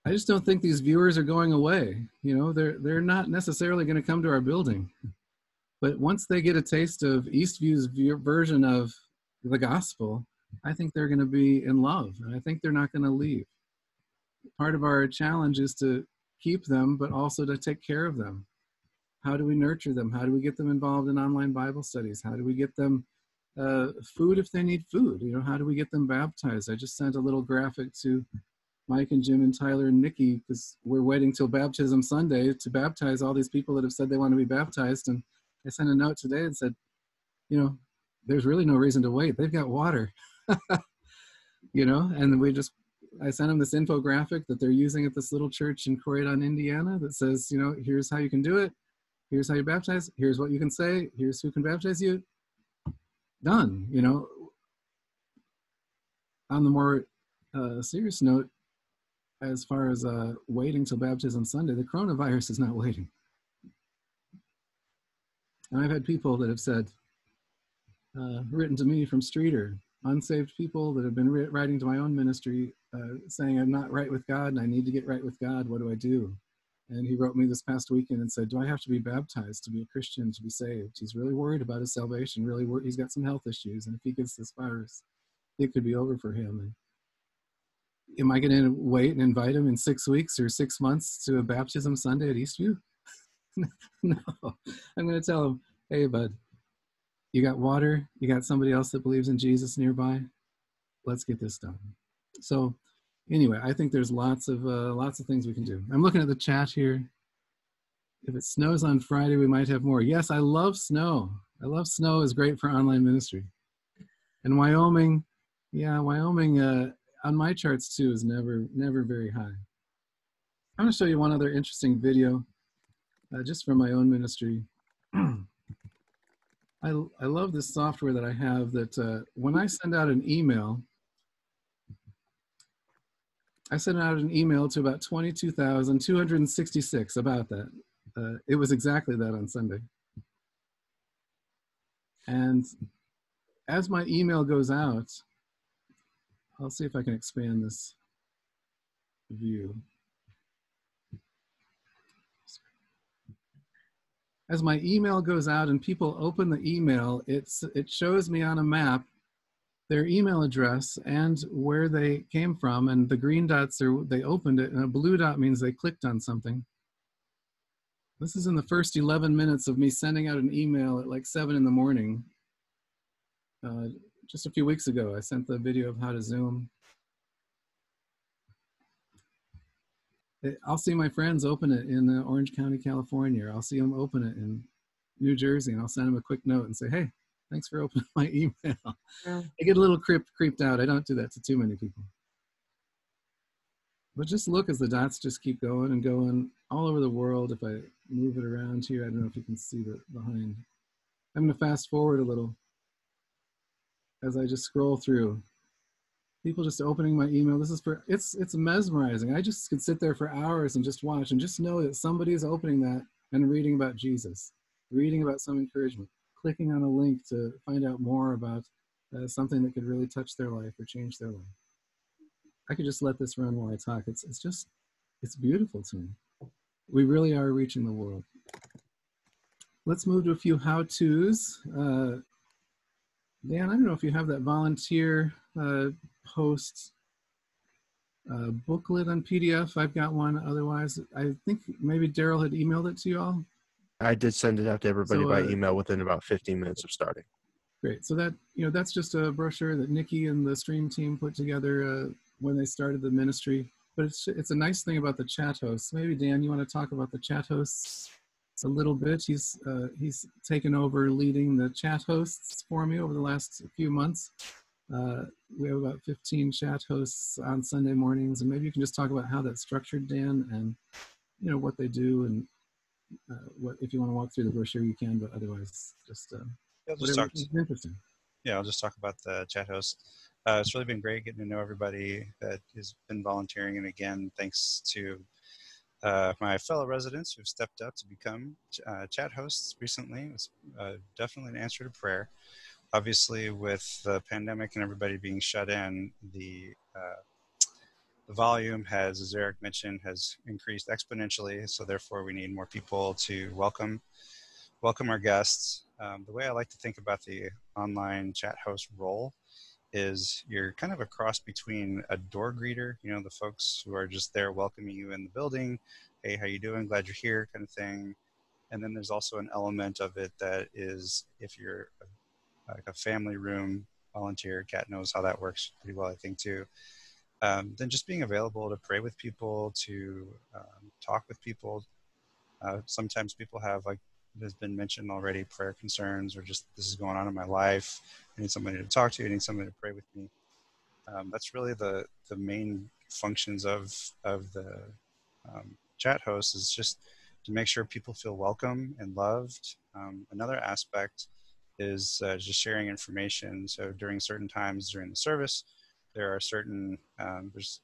I just don't think these viewers are going away. They're not necessarily going to come to our building. But once they get a taste of Eastview's version of the gospel, I think they're going to be in love, and I think they're not going to leave. Part of our challenge is to keep them, but also to take care of them. How do we nurture them? How do we get them involved in online Bible studies? How do we get them food if they need food. You know, how do we get them baptized? I just sent a little graphic to Mike and Jim and Tyler and Nikki, because we're waiting till baptism Sunday to baptize all these people that have said they want to be baptized. And I sent a note today and said, you know, there's really no reason to wait. They've got water, you know, and I sent them this infographic that they're using at this little church in Corydon, Indiana, that says, you know, here's how you can do it. Here's how you baptize. Here's what you can say. Here's who can baptize you. Done. You know, on the more serious note, as far as waiting till baptism Sunday, the coronavirus is not waiting. And I've had people that have said, written to me from Streeter, unsaved people that have been writing to my own ministry, saying I'm not right with God and I need to get right with God. What do I do? And he wrote me this past weekend and said, do I have to be baptized to be a Christian, to be saved? He's really worried about his salvation, really worried. He's got some health issues. And if he gets this virus, it could be over for him. And am I going to wait and invite him in 6 weeks or 6 months to a baptism Sunday at Eastview? No, I'm going to tell him, hey, bud, you got water. You got somebody else that believes in Jesus nearby. Let's get this done. So anyway, I think there's lots of things we can do. I'm looking at the chat here. If it snows on Friday, we might have more. Yes, I love snow. I love snow. Is great for online ministry. And Wyoming, yeah, Wyoming on my charts too is never very high. I'm going to show you one other interesting video, just from my own ministry. I love this software that I have that when I send out an email, I sent out an email to about 22,266, about that. It was exactly that on Sunday. And as my email goes out, I'll see if I can expand this view. As my email goes out and people open the email, it shows me on a map their email address and where they came from, and the green dots are they opened it, and a blue dot means they clicked on something. This is in the first 11 minutes of me sending out an email at like 7 in the morning. Just a few weeks ago, I sent the video of how to Zoom. I'll see my friends open it in Orange County, California, or I'll see them open it in New Jersey, and I'll send them a quick note and say, hey, thanks for opening my email. Yeah. I get a little creeped out. I don't do that to too many people. But just look as the dots just keep going and going all over the world. If I move it around here, I don't know if you can see the behind. I'm going to fast forward a little as I just scroll through. People just opening my email. This is for, it's mesmerizing. I just could sit there for hours and just watch and just know that somebody is opening that and reading about Jesus, reading about some encouragement, clicking on a link to find out more about something that could really touch their life or change their life. I could just let this run while I talk. It's beautiful to me. We really are reaching the world. Let's move to a few how-tos. Dan, I don't know if you have that volunteer post booklet on PDF. I've got one. Otherwise, I think maybe Daryl had emailed it to you all. I did send it out to everybody by email within about 15 minutes of starting. Great. So that, that's just a brochure that Nikki and the stream team put together when they started the ministry. But it's a nice thing about the chat hosts. Maybe Dan, you want to talk about the chat hosts a little bit? He's taken over leading the chat hosts for me over the last few months. We have about 15 chat hosts on Sunday mornings, and maybe you can just talk about how that's structured, Dan, and what they do, and what, if you want to walk through the brochure, you can, but otherwise, just whatever is interesting. Yeah, I'll just talk about the chat host. It's really been great getting to know everybody that has been volunteering, and again, thanks to my fellow residents who've stepped up to become chat hosts recently. It was definitely an answer to prayer. Obviously, with the pandemic and everybody being shut in, the volume, as Eric mentioned, has increased exponentially. So therefore, we need more people to welcome our guests. The way I like to think about the online chat host role is you're kind of a cross between a door greeter, the folks who are just there welcoming you in the building. Hey, how you doing? Glad you're here, kind of thing. And then there's also an element of it that is, if you're like a family room volunteer. Kat knows how that works pretty well, I think, too. Then just being available to pray with people, to talk with people. Sometimes people have, like has been mentioned already, prayer concerns, or just this is going on in my life. I need somebody to talk to. I need somebody to pray with me. That's really the main functions of the chat host, is just to make sure people feel welcome and loved. Another aspect is just sharing information. So during certain times during the service, there are certain, there's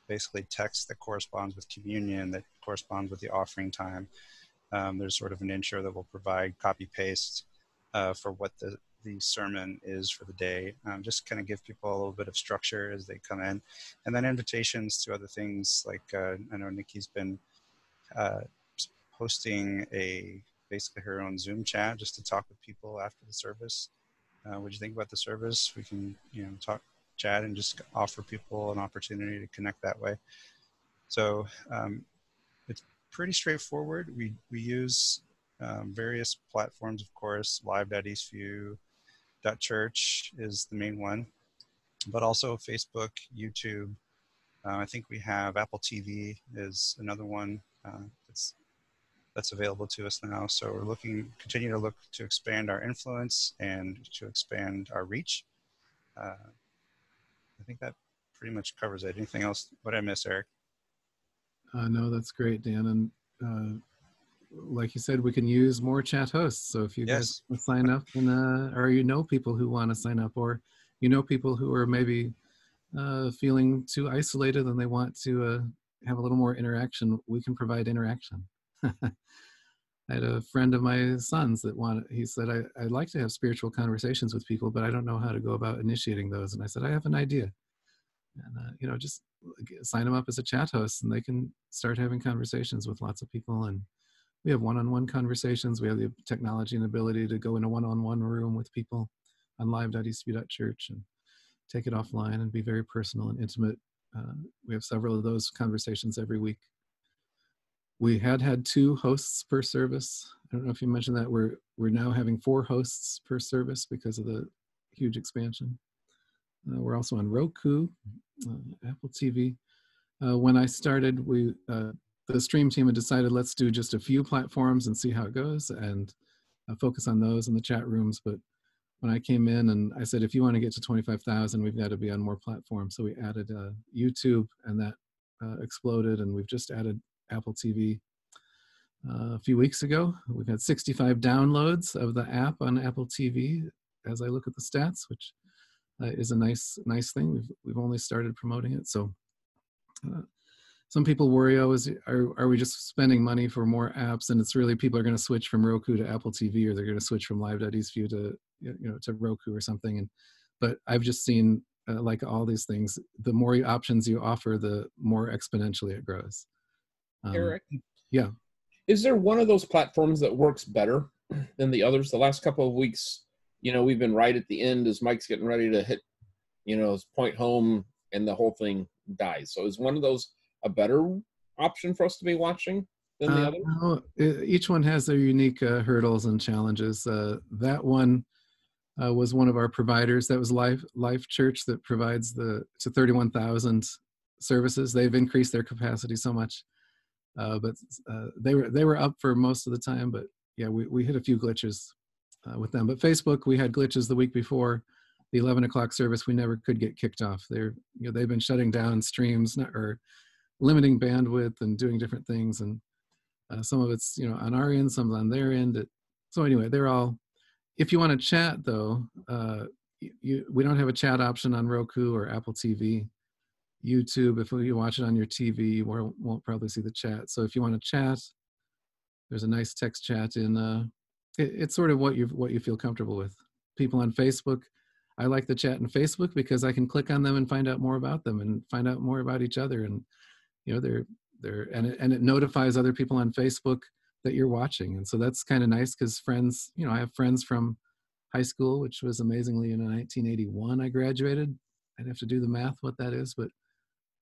basically text that corresponds with communion, that corresponds with the offering time. There's sort of an intro that will provide copy paste for what the sermon is for the day. Just kind of give people a little bit of structure as they come in. And then invitations to other things, like I know Nikki's been hosting basically her own Zoom chat just to talk with people after the service. What do you think about the service? We can, talk, chat, and just offer people an opportunity to connect that way. So it's pretty straightforward. We use various platforms, of course. Live.eastview.church is the main one, but also Facebook, YouTube. I think we have Apple TV is another one that's available to us now. So we're continue to look to expand our influence and to expand our reach. I think that pretty much covers it. Anything else? What I miss, Eric? No, that's great, Dan. And like you said, we can use more chat hosts. So if you guys sign up, and or people who want to sign up, or people who are maybe feeling too isolated and they want to have a little more interaction, we can provide interaction. I had a friend of my son's he said, I'd like to have spiritual conversations with people, but I don't know how to go about initiating those. And I said, I have an idea. And, just sign them up as a chat host, and they can start having conversations with lots of people. And we have one-on-one conversations. We have the technology and ability to go in a one-on-one room with people on live.eastview.church and take it offline and be very personal and intimate. We have several of those conversations every week. We had 2 hosts per service. I don't know if you mentioned that. We're now having 4 hosts per service because of the huge expansion. We're also on Roku, Apple TV. When I started, the stream team had decided, let's do just a few platforms and see how it goes, and focus on those in the chat rooms. But when I came in and I said, if you want to get to 25,000, we've got to be on more platforms. So we added YouTube, and that exploded, and we've just added Apple TV a few weeks ago. We've had 65 downloads of the app on Apple TV as I look at the stats, which is a nice thing. We've only started promoting it. So some people worry, are we just spending money for more apps? And it's really, people are going to switch from Roku to Apple TV, or they're going to switch from Live.Eastview to Roku or something. But I've just seen, like all these things, the more options you offer, the more exponentially it grows. Eric? Yeah. Is there one of those platforms that works better than the others? The last couple of weeks, we've been right at the end as Mike's getting ready to hit, his point home, and the whole thing dies. So is one of those a better option for us to be watching than the other? No, each one has their unique hurdles and challenges. That one was one of our providers. That was Life Church, that provides to 31,000 services. They've increased their capacity so much, but they were up for most of the time. But yeah, we hit a few glitches with them. But Facebook, we had glitches the week before the 11 o'clock service. We never could get kicked off. They've been shutting down streams or limiting bandwidth and doing different things. And some of it's on our end, some on their end. So anyway, they're all. If you want to chat, though, we don't have a chat option on Roku or Apple TV. YouTube, if you watch it on your TV, you won't probably see the chat. So if you want to chat, there's a nice text chat in. It's sort of what you feel comfortable with. People on Facebook, I like the chat in Facebook because I can click on them and find out more about them and find out more about each other. And it notifies other people on Facebook that you're watching. And so that's kind of nice because friends, I have friends from high school, which was amazingly in 1981 I graduated. I'd have to do the math what that is, but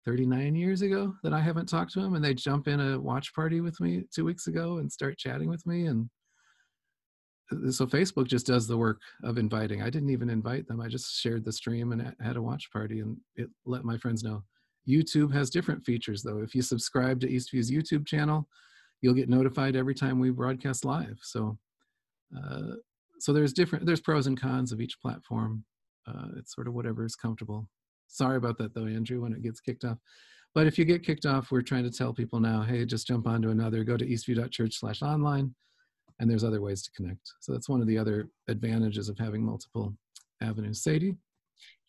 39 years ago that I haven't talked to them, and they jump in a watch party with me 2 weeks ago and start chatting with me. And so Facebook just does the work of inviting. I didn't even invite them. I just shared the stream and had a watch party, and it let my friends know. YouTube has different features, though. If you subscribe to Eastview's YouTube channel, you'll get notified every time we broadcast live. So, so there's pros and cons of each platform. It's sort of whatever is comfortable. Sorry about that, though, Andrew, when it gets kicked off. But if you get kicked off, we're trying to tell people now, hey, just jump onto another. Go to eastview.church/online, and there's other ways to connect. So that's one of the other advantages of having multiple avenues. Sadie?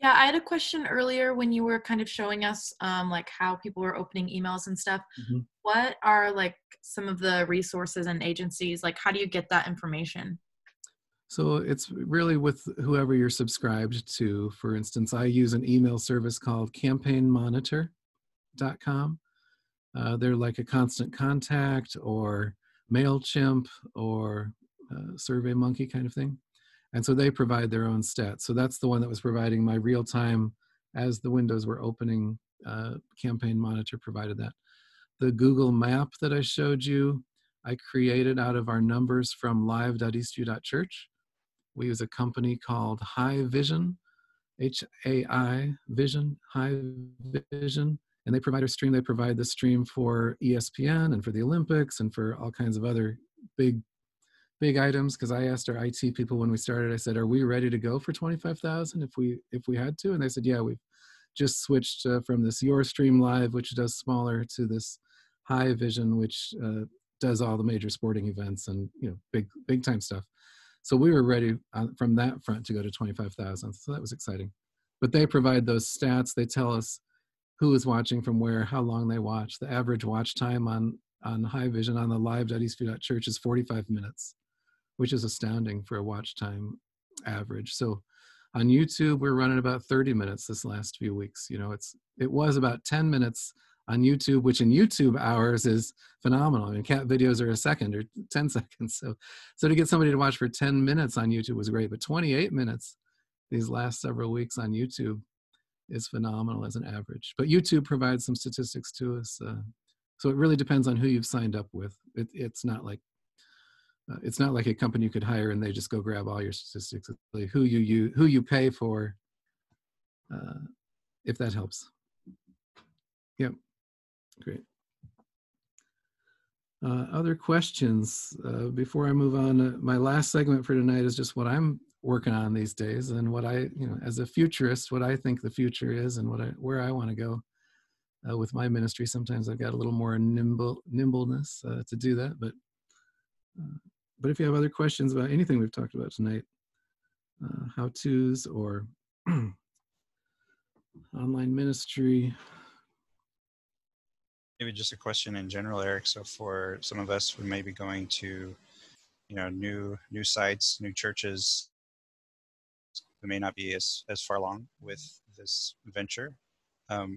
Yeah, I had a question earlier when you were kind of showing us like how people were opening emails and stuff. Mm-hmm. What are like some of the resources and agencies? Like, how do you get that information? So it's really with whoever you're subscribed to. For instance, I use an email service called campaignmonitor.com. They're like a Constant Contact or MailChimp or SurveyMonkey kind of thing. And so they provide their own stats. So that's the one that was providing my real time as the windows were opening. Campaign Monitor provided that. The Google map that I showed you, I created out of our numbers from live.eastview.church. We use a company called High Vision, H-A-I Vision, High Vision. And they provide a stream. They provide the stream for ESPN and for the Olympics and for all kinds of other big items. Because I asked our IT people when we started, I said, are we ready to go for 25,000 if we had to? And they said, yeah, we've just switched from this Your Stream Live, which does smaller, to this High Vision, which does all the major sporting events and big time stuff. So we were ready from that front to go to 25,000. So that was exciting. But they provide those stats. They tell us who is watching from where, how long they watch. The average watch time on High Vision on the live.eastview.church is 45 minutes, which is astounding for a watch time average. So on YouTube, we're running about 30 minutes this last few weeks. It was about 10 minutes on YouTube, which in YouTube hours is phenomenal. I mean, cat videos are a second or 10 seconds. So to get somebody to watch for 10 minutes on YouTube was great, but 28 minutes these last several weeks on YouTube is phenomenal as an average. But YouTube provides some statistics to us. So it really depends on who you've signed up with. It's not like a company you could hire and they just go grab all your statistics. It's like who you pay for, if that helps. Yep, great. Other questions before I move on? My last segment for tonight is just what I'm working on these days and what I, as a futurist, what I think the future is and where I want to go with my ministry. Sometimes I've got a little more nimbleness to do that, but if you have other questions about anything we've talked about tonight, how-tos or online ministry. Maybe just a question in general, Eric. So for some of us, we may be going to, new sites, new churches. We may not be as far along with this venture.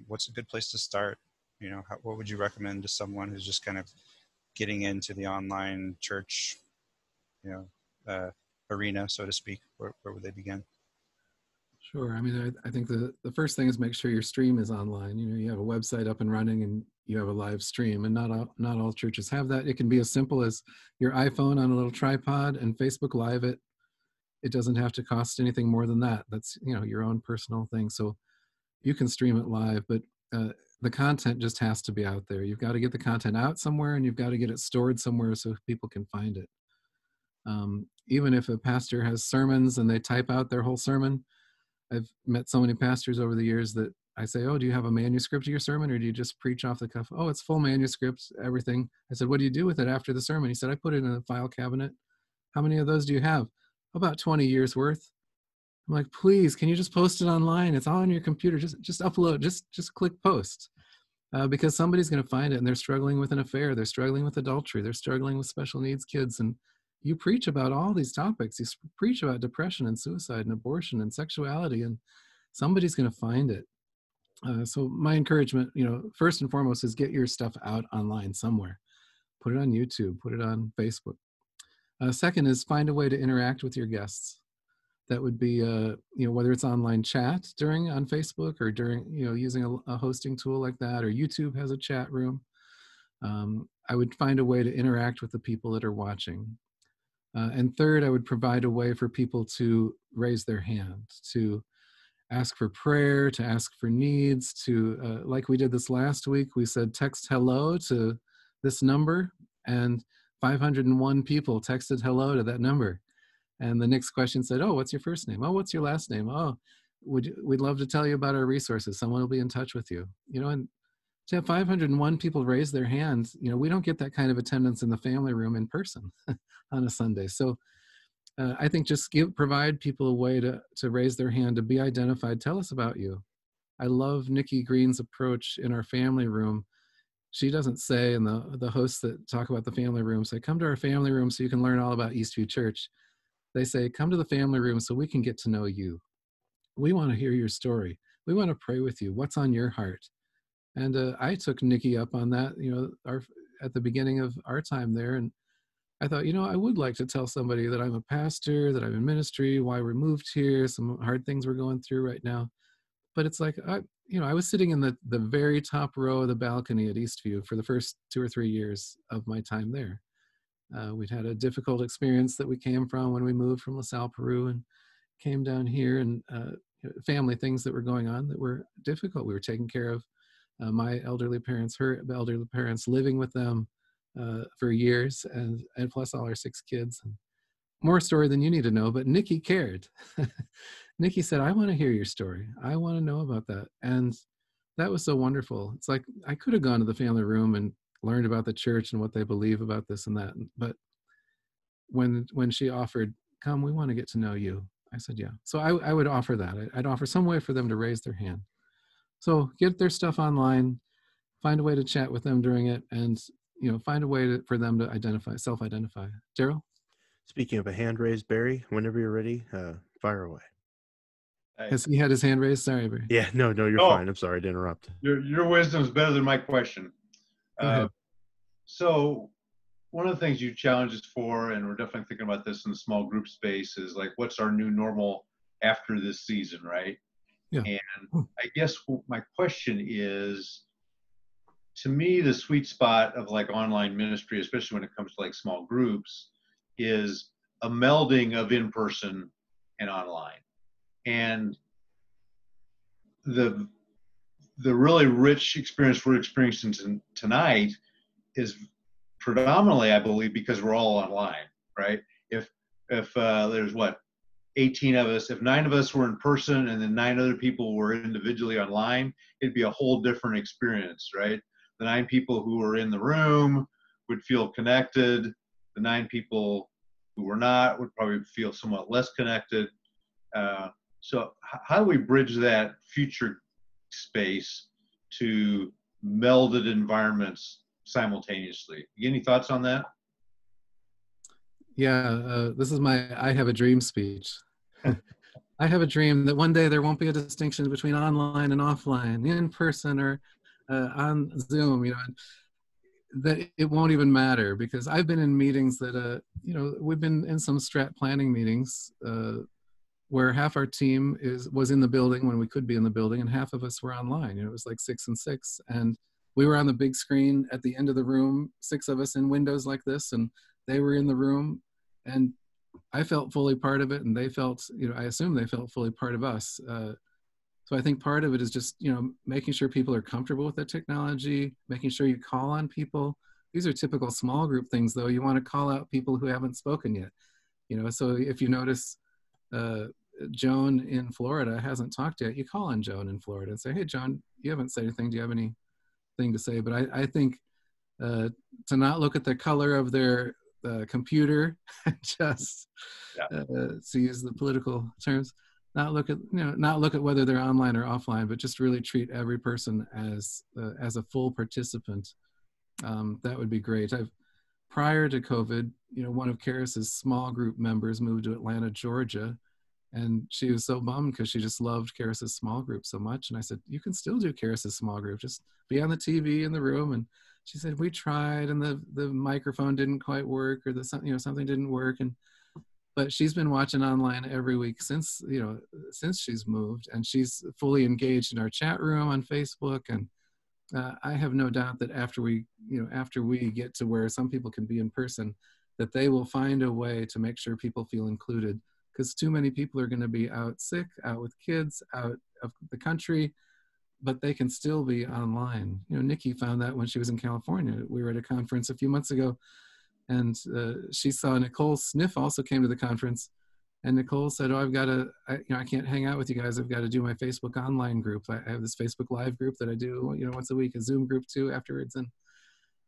What's a good place to start? What would you recommend to someone who's just kind of getting into the online church, arena, so to speak? Where would they begin? Sure. I mean, I think the first thing is make sure your stream is online. You have a website up and running and you have a live stream, and not all churches have that. It can be as simple as your iPhone on a little tripod and Facebook Live it. It doesn't have to cost anything more than that. That's, your own personal thing. So you can stream it live, but the content just has to be out there. You've got to get the content out somewhere and you've got to get it stored somewhere so people can find it. Even if a pastor has sermons and they type out their whole sermon, I've met so many pastors over the years that I say, oh, do you have a manuscript of your sermon or do you just preach off the cuff? Oh, it's full manuscript, everything. I said, what do you do with it after the sermon? He said, I put it in a file cabinet. How many of those do you have? About 20 years worth. I'm like, please, can you just post it online? It's all on your computer. Just upload, just click post. Because somebody's going to find it and they're struggling with an affair. They're struggling with adultery. They're struggling with special needs kids. And you preach about all these topics. You preach about depression and suicide and abortion and sexuality, and somebody's going to find it. So my encouragement, first and foremost is get your stuff out online somewhere. Put it on YouTube, put it on Facebook. Second is find a way to interact with your guests. That would be, whether it's online chat on Facebook or during, using a hosting tool like that, or YouTube has a chat room. I would find a way to interact with the people that are watching. And third, I would provide a way for people to raise their hand, to ask for prayer, to ask for needs, to, like we did this last week, we said text hello to this number, and 501 people texted hello to that number. And the next question said, oh, what's your first name? Oh, what's your last name? Oh, we'd love to tell you about our resources. Someone will be in touch with you. And to have 501 people raise their hands, we don't get that kind of attendance in the family room in person on a Sunday. So I think just provide people a way to raise their hand, to be identified. Tell us about you. I love Nikki Green's approach in our family room. She doesn't say, and the hosts that talk about the family room say, come to our family room so you can learn all about Eastview Church. They say, come to the family room so we can get to know you. We want to hear your story. We want to pray with you. What's on your heart? And I took Nikki up on that, at the beginning of our time there. And I thought, I would like to tell somebody that I'm a pastor, that I'm in ministry, why we moved here, some hard things we're going through right now. But it's like, I was sitting in the very top row of the balcony at Eastview for the first 2 or 3 years of my time there. We'd had a difficult experience that we came from when we moved from LaSalle, Peru, and came down here, and family things that were going on that were difficult. We were taking care of my elderly parents, her elderly parents, living with them for years, and plus all our 6 kids. And more story than you need to know, but Nikki cared. Nikki said, I want to hear your story. I want to know about that. And that was so wonderful. It's like I could have gone to the family room and learned about the church and what they believe about this and that. But when she offered, come, we want to get to know you, I said, yeah. So I would offer that. I'd offer some way for them to raise their hand. So get their stuff online, find a way to chat with them during it, and find a way for them to self-identify. Daryl? Speaking of a hand raised, Barry, whenever you're ready, fire away. Has he had his hand raised? Sorry, Barry. Yeah, no, you're fine. I'm sorry to interrupt. Your wisdom is better than my question. Go ahead. So one of the things you challenge us for, and we're definitely thinking about this in the small group space, is like, what's our new normal after this season, right? Yeah. And I guess my question is, to me, the sweet spot of like online ministry, especially when it comes to like small groups, is a melding of in-person and online. And the really rich experience we're experiencing tonight is predominantly, I believe, because we're all online, right? If there's 18 of us, if 9 of us were in person and then 9 other people were individually online, it'd be a whole different experience, right? The 9 people who were in the room would feel connected. The 9 people who were not would probably feel somewhat less connected. So how do we bridge that future space to melded environments simultaneously? Any thoughts on that? Yeah, this is my I have a dream speech. I have a dream that one day there won't be a distinction between online and offline, in person or on Zoom, that it won't even matter, because I've been in meetings that, we've been in some strat planning meetings where half our team was in the building when we could be in the building, and half of us were online. It was like 6 and 6, and we were on the big screen at the end of the room, 6 of us in windows like this, and they were in the room, and I felt fully part of it, and they felt, I assume they felt fully part of us. So I think part of it is just, making sure people are comfortable with the technology, making sure you call on people. These are typical small group things, though. You want to call out people who haven't spoken yet. So if you notice Joan in Florida hasn't talked yet, you call on Joan in Florida and say, hey, Joan, you haven't said anything. Do you have anything to say? But I think to not look at the color of their computer, just to use the political terms, not look at whether they're online or offline, but just really treat every person as a full participant. That would be great. Prior to COVID, one of Karis's small group members moved to Atlanta, Georgia, and she was so bummed because she just loved Karis's small group so much. And I said, you can still do Karis's small group, just be on the TV in the room. And she said, we tried, and the microphone didn't quite work, or something didn't work. But she's been watching online every week since she's moved, and she's fully engaged in our chat room on Facebook. And I have no doubt that after we get to where some people can be in person, that they will find a way to make sure people feel included, because too many people are going to be out sick, out with kids, out of the country, but they can still be online. You know, Nikki found that when she was in California. We were at a conference a few months ago, and she saw Nicole Sniff also came to the conference. And Nicole said, "Oh, I can't hang out with you guys. I've got to do my Facebook online group. I have this Facebook Live group that I do, once a week, a Zoom group too afterwards."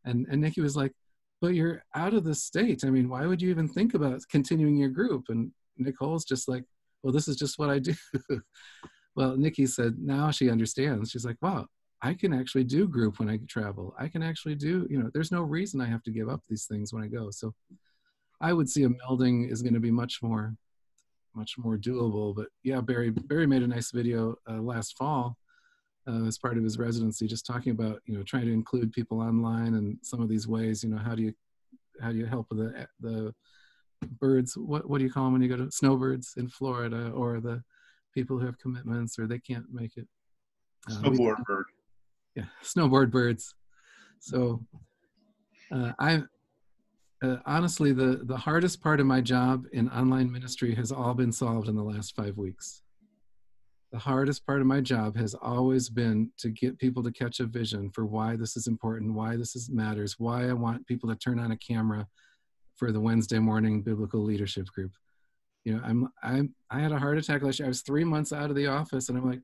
And Nikki was like, "But you're out of the state. I mean, why would you even think about continuing your group?" And Nicole's just like, "Well, this is just what I do." Well, Nikki said now she understands. She's like, "Wow, I can actually do group when I travel. I can actually do, there's no reason I have to give up these things when I go." So I would see a melding is going to be much more doable. But yeah, Barry made a nice video last fall as part of his residency, just talking about, trying to include people online and some of these ways, how do you help the birds, what do you call them when you go to snowbirds in Florida, or the people who have commitments or they can't make it. Snowboard bird. Yeah, snowboard birds. So honestly, the hardest part of my job in online ministry has all been solved in the last 5 weeks. The hardest part of my job has always been to get people to catch a vision for why this is important, why matters, why I want people to turn on a camera for the Wednesday morning biblical leadership group. I had a heart attack last year. I was 3 months out of the office, and I'm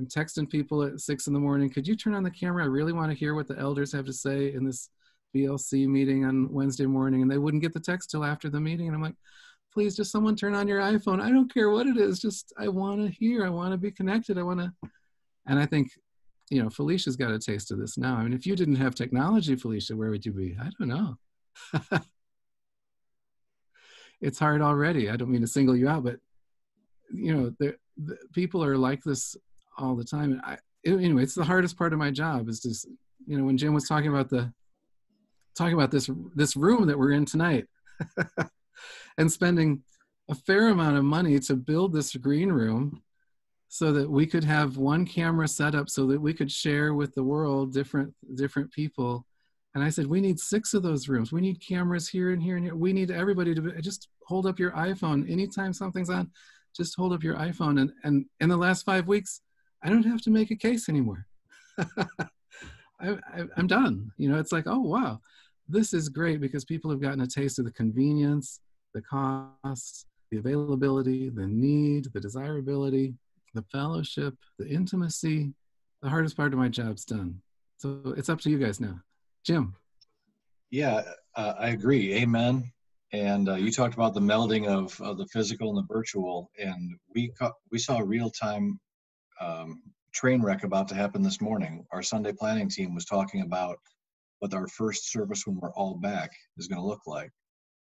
texting people at 6 a.m. Could you turn on the camera? I really want to hear what the elders have to say in this BLC meeting on Wednesday morning. And they wouldn't get the text till after the meeting. And I'm like, please, just someone turn on your iPhone. I don't care what it is. Just, I want to hear. I want to be connected. And I think, Felicia's got a taste of this now. I mean, if you didn't have technology, Felicia, where would you be? I don't know. It's hard already. I don't mean to single you out, but the people are like this all the time. Anyway, it's the hardest part of my job is just, when Jim was talking about this room that we're in tonight and spending a fair amount of money to build this green room so that we could have one camera set up so that we could share with the world different people. And I said, we need 6 of those rooms. We need cameras here and here and here. We need everybody to just hold up your iPhone. Anytime something's on, just hold up your iPhone. And in the last 5 weeks, I don't have to make a case anymore. I'm done. It's like, oh, wow, this is great because people have gotten a taste of the convenience, the cost, the availability, the need, the desirability, the fellowship, the intimacy. The hardest part of my job's done. So it's up to you guys now. Jim. Yeah, I agree. Amen. And you talked about the melding of the physical and the virtual, and we saw a real-time train wreck about to happen this morning. Our Sunday planning team was talking about what our first service when we're all back is going to look like,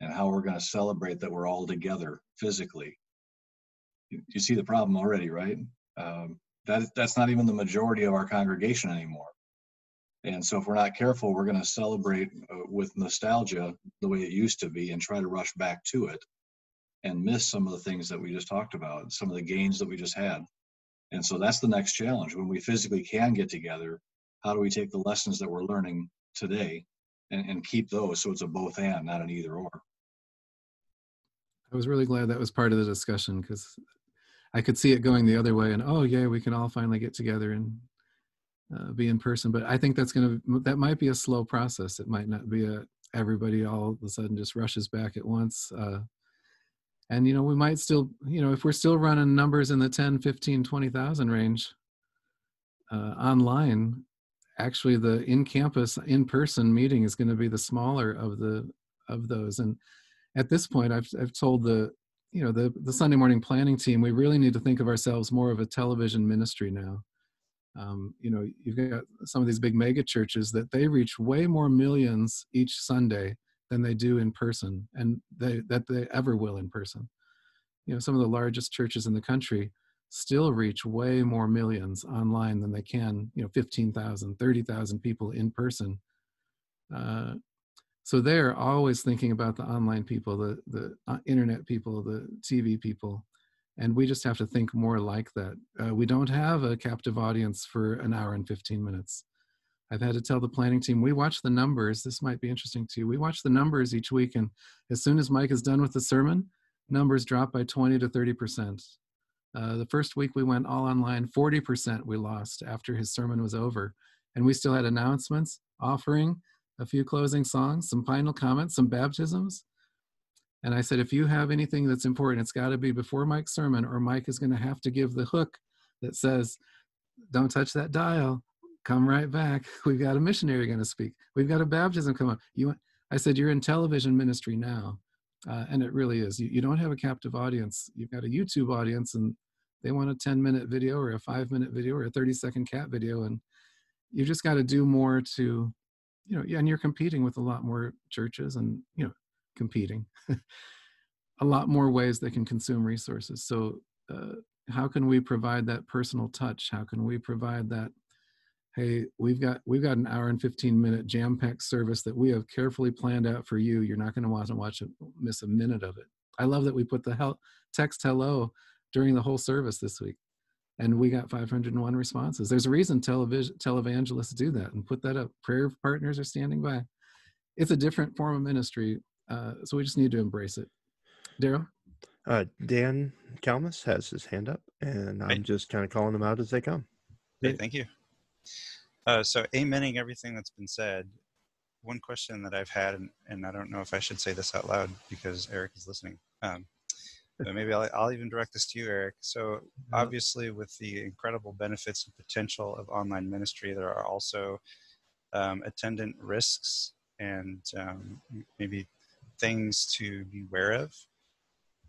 and how we're going to celebrate that we're all together physically. You see the problem already, right? That's not even the majority of our congregation anymore. And so if we're not careful, we're going to celebrate with nostalgia the way it used to be and try to rush back to it and miss some of the things that we just talked about, some of the gains that we just had. And so that's the next challenge. When we physically can get together, how do we take the lessons that we're learning today and keep those so it's a both and, not an either or? I was really glad that was part of the discussion because I could see it going the other way and, oh, yeah, we can all finally get together and be in person. But I think that might be a slow process. It might not be everybody all of a sudden just rushes back at once. And, we might still, if we're still running numbers in the 10, 15, 20,000 range online, actually the in-campus, in-person meeting is going to be the smaller of those. And at this point, I've told the Sunday morning planning team, we really need to think of ourselves more of a television ministry now. You've got some of these big mega churches that they reach way more millions each Sunday than they do in person, and that they ever will in person. Some of the largest churches in the country still reach way more millions online than they can, 15,000, 30,000 people in person. So they're always thinking about the online people, the internet people, the TV people. And we just have to think more like that. We don't have a captive audience for an hour and 15 minutes. I've had to tell the planning team, we watch the numbers. This might be interesting to you. We watch the numbers each week, and as soon as Mike is done with the sermon, numbers drop by 20 to 30%. The first week we went all online, 40% we lost after his sermon was over. And we still had announcements, offering, a few closing songs, some final comments, some baptisms. And I said, if you have anything that's important, it's got to be before Mike's sermon, or Mike is going to have to give the hook that says, don't touch that dial. Come right back. We've got a missionary going to speak. We've got a baptism come up. I said, you're in television ministry now. And it really is. You don't have a captive audience. You've got a YouTube audience, and they want a 10-minute video or a 5-minute video or a 30-second cat video. And you just got to do more to, and you're competing with a lot more churches and, competing. A lot more ways they can consume resources. So how can we provide that personal touch? How can we provide that, hey, we've got an hour and 15-minute jam-packed service that we have carefully planned out for you. You're not going to want to watch it, miss a minute of it. I love that we put the text hello during the whole service this week, and we got 501 responses. There's a reason televangelists do that and put that up. Prayer partners are standing by. It's a different form of ministry, so we just need to embrace it. Daryl? Dan Kalmus has his hand up, and I'm just kind of calling them out as they come. Great, thank you. So amening everything that's been said, one question that I've had, and I don't know if I should say this out loud because Eric is listening, but maybe I'll even direct this to you, Eric. So obviously with the incredible benefits and potential of online ministry, there are also attendant risks and maybe things to be aware of.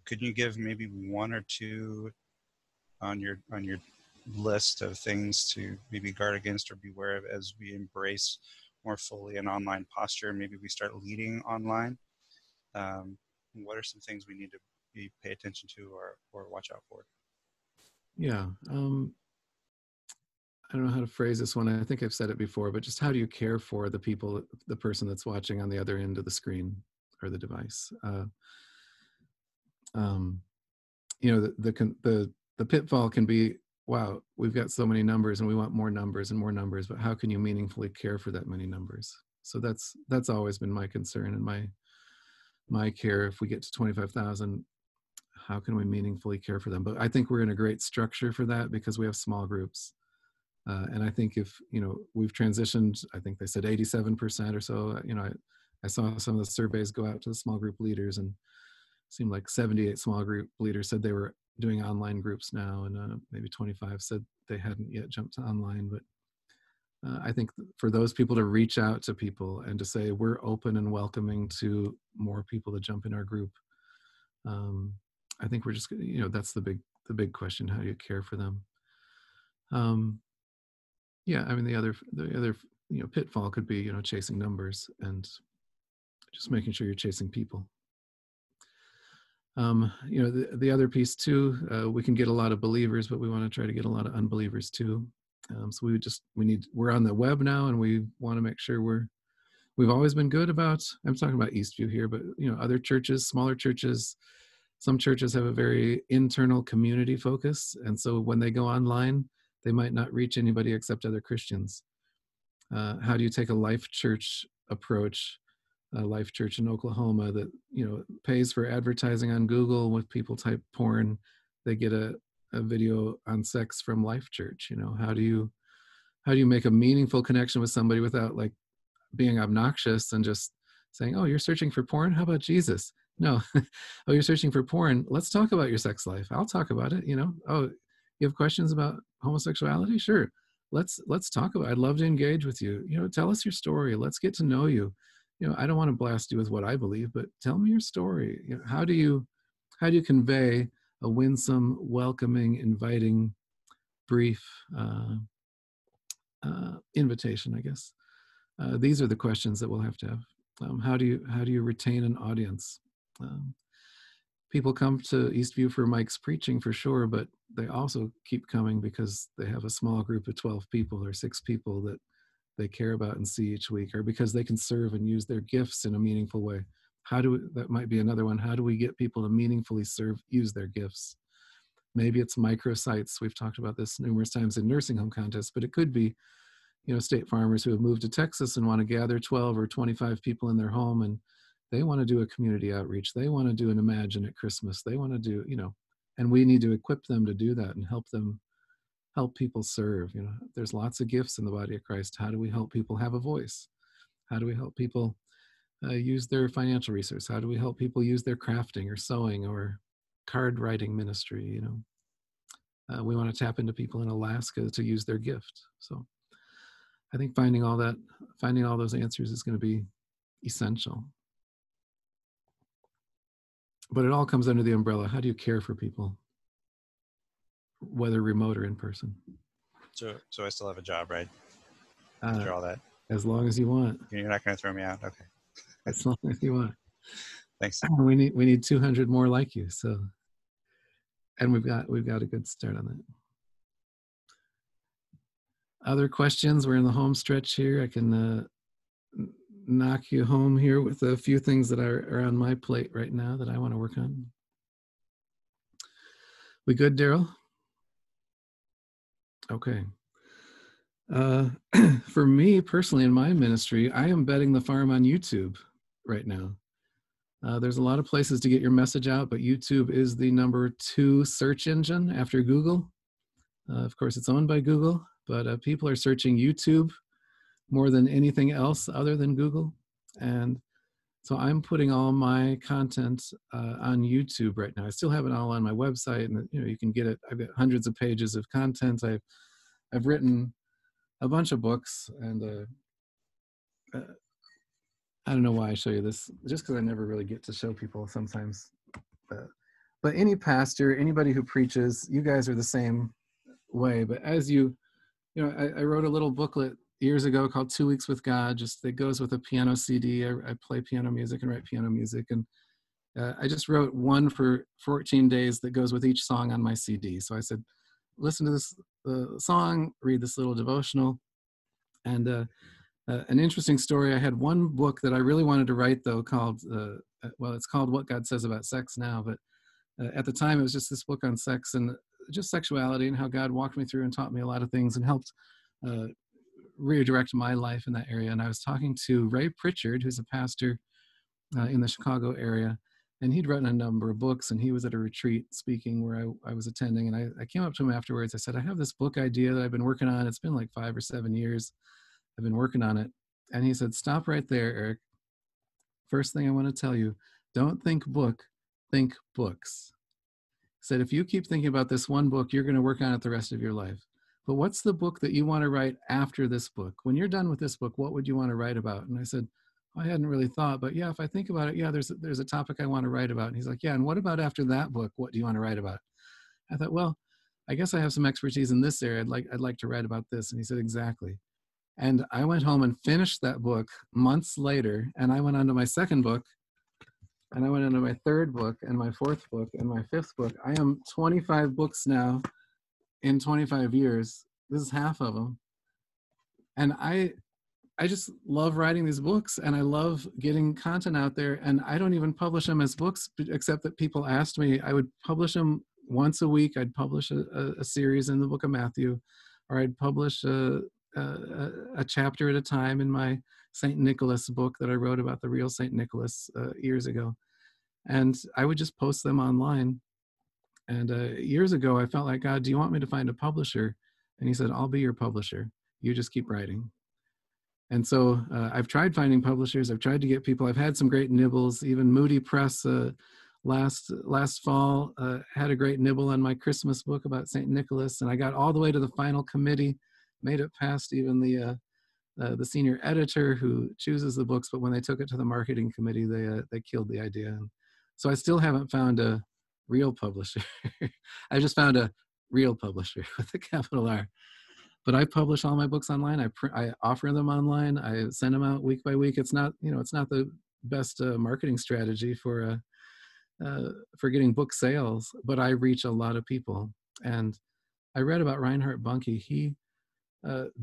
Could you give maybe one or two on your list of things to maybe guard against or beware of as we embrace more fully an online posture? Maybe we start leading online. What are some things we need to pay attention to or watch out for? Yeah. I don't know how to phrase this one. I think I've said it before, but just how do you care for the person that's watching on the other end of the screen or the device? The pitfall can be, wow, we've got so many numbers and we want more numbers and more numbers, but how can you meaningfully care for that many numbers? So that's always been my concern and my care. If we get to 25,000, how can we meaningfully care for them? But I think we're in a great structure for that because we have small groups. And I think if, we've transitioned, I think they said 87% or so, I saw some of the surveys go out to the small group leaders, and it seemed like 78 small group leaders said they were doing online groups now, and maybe 25 said they hadn't yet jumped to online. But I think for those people to reach out to people and to say, we're open and welcoming to more people to jump in our group. I think we're just, that's the big question. How do you care for them? The other pitfall could be, chasing numbers and just making sure you're chasing people. The other piece too, we can get a lot of believers, but we want to try to get a lot of unbelievers too. So we're on the web now, and we want to make sure we've always been good about, I'm talking about Eastview here, but other churches, smaller churches, some churches have a very internal community focus. And so when they go online, they might not reach anybody except other Christians. How do you take a Life Church approach? Life Church in Oklahoma that pays for advertising on Google. With people type porn, they get a video on sex from Life Church. How do you make a meaningful connection with somebody without like being obnoxious and just saying, oh, you're searching for porn? How about Jesus? No. Oh, you're searching for porn? Let's talk about your sex life. I'll talk about it. Oh, you have questions about homosexuality? Sure. Let's talk about it. I'd love to engage with you. Tell us your story. Let's get to know you. I don't want to blast you with what I believe, but tell me your story. How do you convey a winsome, welcoming, inviting, brief invitation, I guess? These are the questions that we'll have to have. How do you retain an audience? People come to Eastview for Mike's preaching for sure, but they also keep coming because they have a small group of 12 people or 6 people that they care about and see each week, or because they can serve and use their gifts in a meaningful way. That might be another one. How do we get people to meaningfully use their gifts? Maybe it's microsites. We've talked about this numerous times in nursing home contests, but it could be, state farmers who have moved to Texas and want to gather 12 or 25 people in their home, and they want to do a community outreach. They want to do an Imagine at Christmas. They want to do, and we need to equip them to do that and help people serve. There's lots of gifts in the body of Christ. How do we help people have a voice? How do we help people use their financial resource? How do we help people use their crafting or sewing or card writing ministry? We want to tap into people in Alaska to use their gift. So I think finding all those answers is going to be essential. But it all comes under the umbrella. How do you care for people, whether remote or in person? So I still have a job, right? After all that. As long as you want. You're not going to throw me out, okay? As long as you want. Thanks. We need 200 more like you. So, and we've got a good start on that. Other questions? We're in the home stretch here. I can knock you home here with a few things that are on my plate right now that I want to work on. We good, Daryl? Okay. For me personally, in my ministry, I am betting the farm on YouTube right now. There's a lot of places to get your message out, but YouTube is the #2 search engine after Google. Of course, it's owned by Google, but people are searching YouTube more than anything else other than Google. And so I'm putting all my content on YouTube right now. I still have it all on my website, and you can get it. I've got hundreds of pages of content. I've written a bunch of books, and I don't know why I show you this, just because I never really get to show people sometimes. But any pastor, anybody who preaches, you guys are the same way. But as I wrote a little booklet years ago called 2 Weeks with God, just that goes with a piano CD. I play piano music and write piano music. And I just wrote one for 14 days that goes with each song on my CD. So I said, listen to this song, read this little devotional. And an interesting story, I had one book that I really wanted to write, though, called, it's called What God Says About Sex Now. But at the time, it was just this book on sex and just sexuality and how God walked me through and taught me a lot of things and helped redirect my life in that area. And I was talking to Ray Pritchard, who's a pastor in the Chicago area, and he'd written a number of books, and he was at a retreat speaking where I was attending. And I came up to him afterwards. I said, I have this book idea that I've been working on. It's been like 5 or 7 years. I've been working on it. And he said, stop right there, Eric. First thing I want to tell you, don't think book, think books. He said, if you keep thinking about this one book, you're going to work on it the rest of your life. But what's the book that you want to write after this book? When you're done with this book, what would you want to write about? And I said, I hadn't really thought, but yeah, if I think about it, yeah, there's a topic I want to write about. And he's like, yeah, and what about after that book? What do you want to write about? I thought, well, I guess I have some expertise in this area. I'd like to write about this. And he said, exactly. And I went home and finished that book months later, and I went on to my second book, and I went on to my third book, and my fourth book, and my fifth book. I am 25 books now in 25 years. This is half of them. And I just love writing these books, and I love getting content out there, and I don't even publish them as books, except that people asked me. I would publish them once a week. I'd publish a series in the book of Matthew, or I'd publish a chapter at a time in my St. Nicholas book that I wrote about the real St. Nicholas years ago. And I would just post them online. And years ago, I felt like, God, do you want me to find a publisher? And he said, I'll be your publisher. You just keep writing. And so I've tried finding publishers. I've tried to get people. I've had some great nibbles. Even Moody Press last fall had a great nibble on my Christmas book about St. Nicholas. And I got all the way to the final committee, made it past even the senior editor who chooses the books, but when they took it to the marketing committee, they killed the idea. And so I still haven't found a real publisher. I just found a real publisher with a capital R. But I publish all my books online. I offer them online. I send them out week by week. It's not the best marketing strategy for getting book sales, but I reach a lot of people. And I read about Reinhard Bonnke. He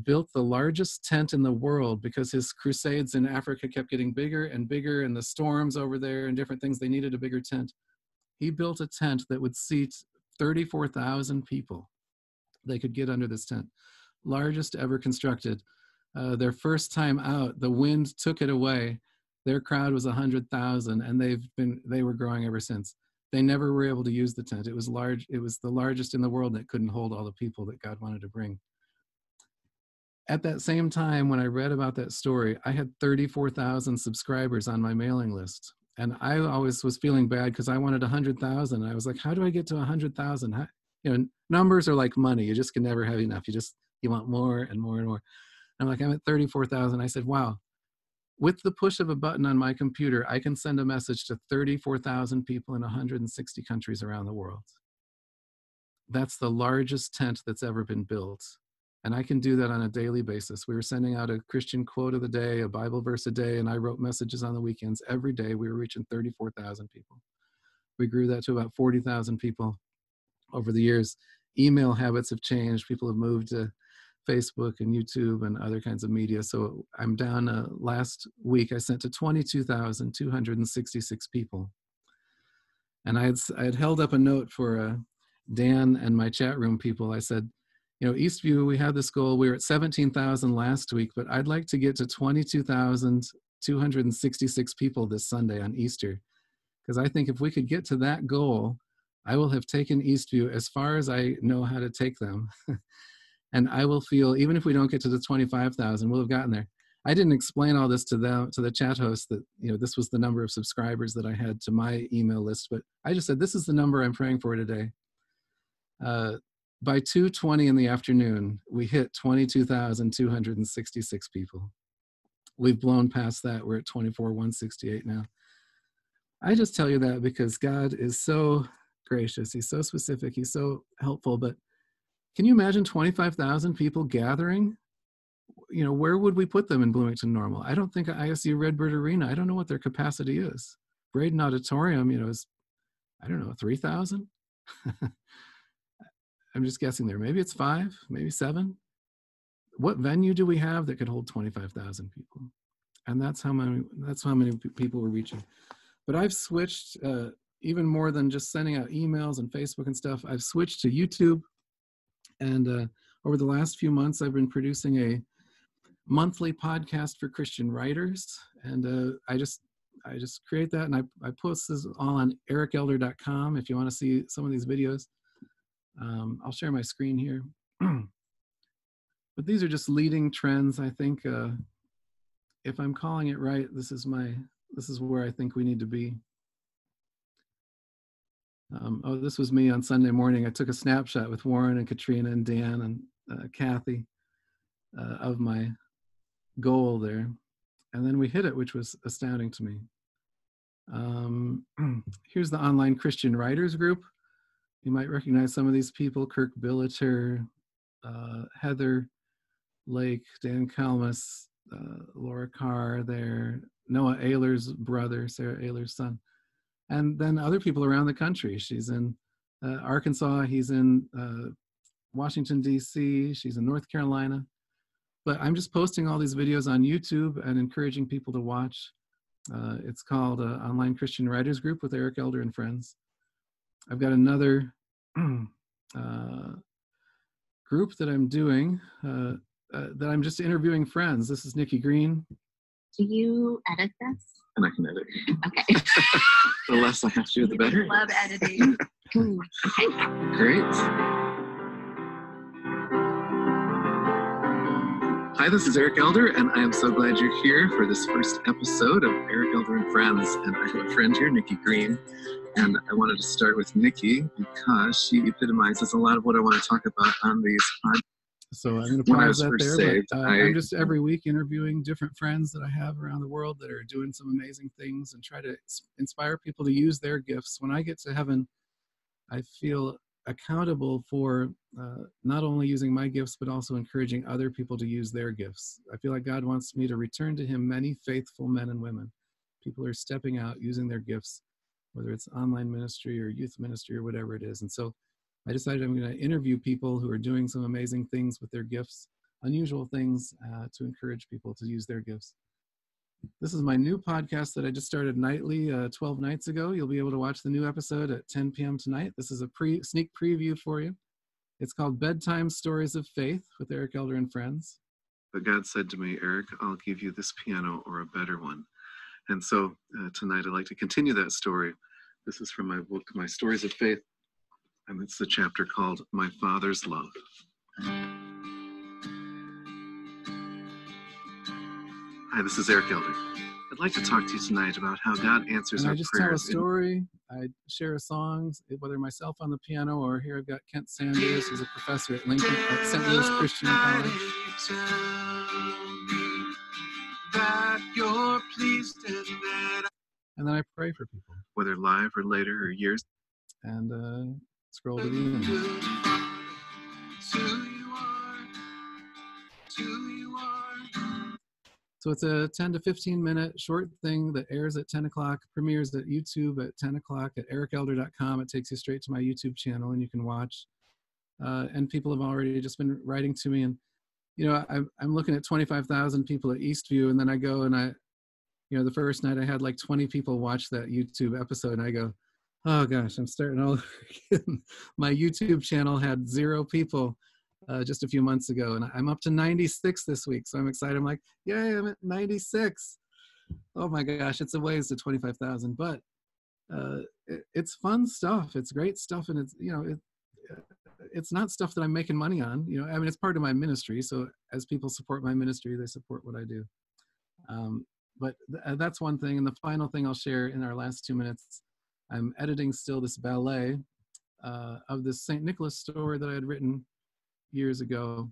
built the largest tent in the world because his crusades in Africa kept getting bigger and bigger, and the storms over there and different things, they needed a bigger tent. He built a tent that would seat 34,000 people. They could get under this tent. Largest ever constructed. Their first time out, the wind took it away. Their crowd was 100,000, and they were growing ever since. They never were able to use the tent. It was large. It was the largest in the world, and it couldn't hold all the people that God wanted to bring. At that same time, when I read about that story, I had 34,000 subscribers on my mailing list. And I always was feeling bad because I wanted 100,000. I was like, how do I get to 100,000? You know, numbers are like money. You just can never have enough. You want more and more and more. I'm like, I'm at 34,000. I said, wow, with the push of a button on my computer, I can send a message to 34,000 people in 160 countries around the world. That's the largest tent that's ever been built. And I can do that on a daily basis. We were sending out a Christian quote of the day, a Bible verse a day, and I wrote messages on the weekends. Every day we were reaching 34,000 people. We grew that to about 40,000 people over the years. Email habits have changed. People have moved to Facebook and YouTube and other kinds of media. So I'm down, last week I sent to 22,266 people. And I had held up a note for Dan and my chat room people. I said, you know, Eastview, we had this goal. We were at 17,000 last week, but I'd like to get to 22,266 people this Sunday on Easter. Because I think if we could get to that goal, I will have taken Eastview as far as I know how to take them. And I will feel, even if we don't get to the 25,000, we'll have gotten there. I didn't explain all this to them, to the chat host, that, you know, this was the number of subscribers that I had to my email list, but I just said, this is the number I'm praying for today. By 2:20 in the afternoon, we hit 22,266 people. We've blown past that. We're at 24,168 now. I just tell you that because God is so gracious. He's so specific. He's so helpful. But can you imagine 25,000 people gathering? You know, where would we put them in Bloomington Normal? I don't think ISU Redbird Arena, I don't know what their capacity is. Braden Auditorium, you know, is, I don't know, 3,000? I'm just guessing there. Maybe it's 5, maybe 7. What venue do we have that could hold 25,000 people? And that's how many people we're reaching. But I've switched, even more than just sending out emails and Facebook and stuff, I've switched to YouTube. And over the last few months, I've been producing a monthly podcast for Christian writers. And I just create that, and I post this all on ericelder.com if you want to see some of these videos. I'll share my screen here. But these are just leading trends. I think if I'm calling it right, this is where I think we need to be. Oh, this was me on Sunday morning. I took a snapshot with Warren and Katrina and Dan and Kathy of my goal there. And then we hit it, which was astounding to me. Here's the online Christian writers group. You might recognize some of these people: Kirk Billiter, Heather Lake, Dan Kalmus, Laura Carr there, Noah Ayler's brother, Sarah Ayler's son, and then other people around the country. She's in Arkansas, he's in Washington, D.C., she's in North Carolina. But I'm just posting all these videos on YouTube and encouraging people to watch. It's called Online Christian Writers Group with Eric Elder and friends. I've got another group that I'm doing that I'm just interviewing friends. This is Nikki Green. Do you edit this? And I can edit. Okay. The less I have to do, the better. Love editing. Okay. Great. Hi, this is Eric Elder, and I am so glad you're here for this first episode of Eric Elder and Friends. And I have a friend here, Nikki Green, and I wanted to start with Nikki because she epitomizes a lot of what I want to talk about on these podcasts. So I'm going to pause that there, but I'm just every week interviewing different friends that I have around the world that are doing some amazing things and try to inspire people to use their gifts. When I get to heaven, I feel accountable for not only using my gifts, but also encouraging other people to use their gifts. I feel like God wants me to return to him many faithful men and women. People are stepping out, using their gifts, whether it's online ministry or youth ministry or whatever it is. And so I decided I'm going to interview people who are doing some amazing things with their gifts, unusual things, to encourage people to use their gifts. This is my new podcast that I just started nightly 12 nights ago. You'll be able to watch the new episode at 10 p.m. tonight. This is a sneak preview for you. It's called Bedtime Stories of Faith with Eric Elder and Friends. But God said to me, Eric, I'll give you this piano or a better one. And so tonight I'd like to continue that story. This is from my book, My Stories of Faith, and it's the chapter called My Father's Love. Hi, this is Eric Elder. I'd like to talk to you tonight about how God answers And our I just prayers. tell a story. I share a song, whether myself on the piano or here I've got Kent Sanders, who's a professor at Lincoln at St. Louis Christian College. That you're pleased and then I pray for people, whether live or later or years, and scroll to the end. So it's a 10 to 15 minute short thing that airs at 10 o'clock, premieres at YouTube at 10 o'clock at ericelder.com. It takes you straight to my YouTube channel and you can watch. And people have already just been writing to me. And, you know, I'm looking at 25,000 people at Eastview. And then I go and the first night I had like 20 people watch that YouTube episode. And I go, oh gosh, I'm starting all over again. My YouTube channel had 0 people just a few months ago, and I'm up to 96 this week, so I'm excited. I'm like, yay, I'm at 96. Oh my gosh, it's a ways to 25,000, but it's fun stuff. It's great stuff, and it's not stuff that I'm making money on. I mean, it's part of my ministry, so as people support my ministry, they support what I do. But that's one thing, and the final thing I'll share in our last 2 minutes, I'm editing still this ballet of this St. Nicholas story that I had written years ago.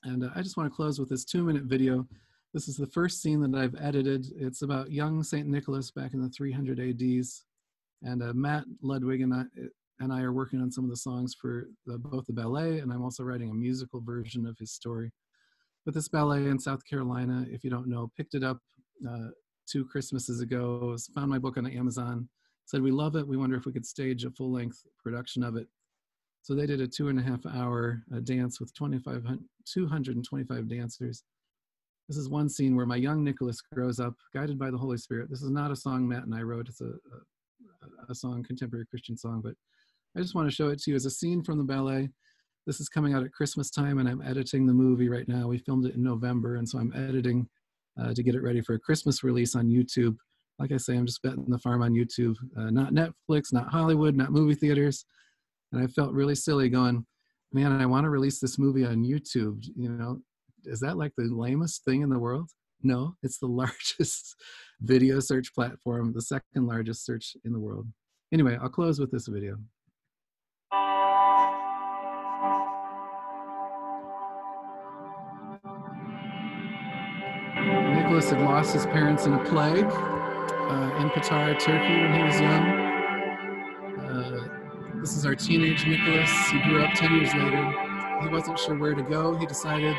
And I just want to close with this 2-minute video. This is the first scene that I've edited. It's about young St. Nicholas back in the 300 ADs. And Matt Ludwig and I are working on some of the songs for both the ballet, and I'm also writing a musical version of his story. But this ballet in South Carolina, if you don't know, picked it up 2 Christmases ago, found my book on Amazon, said we love it, we wonder if we could stage a full-length production of it. So they did a 2.5-hour dance with 225 dancers. This is one scene where my young Nicholas grows up, guided by the Holy Spirit. This is not a song Matt and I wrote. It's a song, contemporary Christian song, but I just want to show it to you as a scene from the ballet. This is coming out at Christmas time, and I'm editing the movie right now. We filmed it in November, and so I'm editing to get it ready for a Christmas release on YouTube. Like I say, I'm just betting the farm on YouTube, not Netflix, not Hollywood, not movie theaters. And I felt really silly going, man, I want to release this movie on YouTube. Is that like the lamest thing in the world? No, it's the largest video search platform, the second largest search in the world. Anyway, I'll close with this video. Nicholas had lost his parents in a plague in Qatar, Turkey, when he was young. This is our teenage Nicholas. He grew up 10 years later. He wasn't sure where to go. He decided,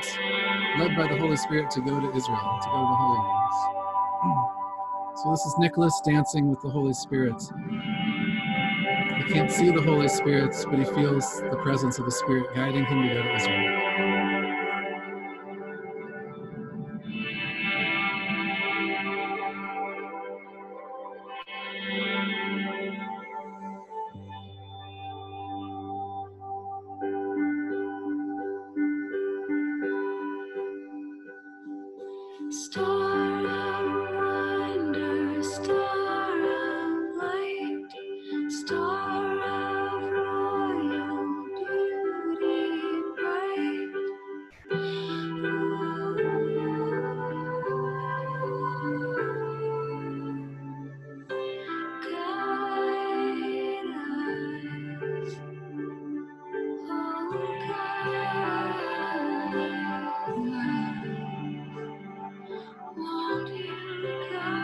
led by the Holy Spirit, to go to Israel, to go to the Holy Lands. So this is Nicholas dancing with the Holy Spirit. He can't see the Holy Spirit, but he feels the presence of the Spirit guiding him to go to Israel. Star of wonder, star of light, star of royal beauty bright. Guide us, oh guide us. Won't you guide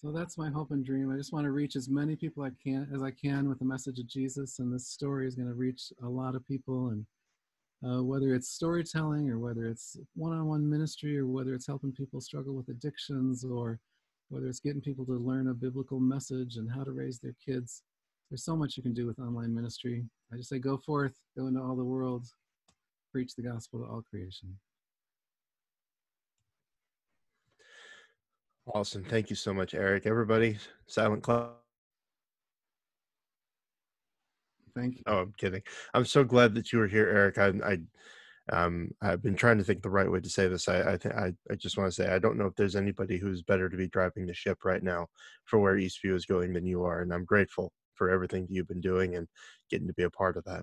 So that's my hope and dream. I just want to reach as many people as I can with the message of Jesus, and this story is going to reach a lot of people. And whether it's storytelling, or whether it's one-on-one ministry, or whether it's helping people struggle with addictions, or whether it's getting people to learn a biblical message and how to raise their kids. There's so much you can do with online ministry. I just say go forth, go into all the world, preach the gospel to all creation. Awesome. Thank you so much, Eric. Everybody, silent clap. Thank you. Oh, I'm kidding. I'm so glad that you were here, Eric. I've been trying to think the right way to say this. I just want to say I don't know if there's anybody who's better to be driving the ship right now for where Eastview is going than you are, and I'm grateful for everything that you've been doing and getting to be a part of that.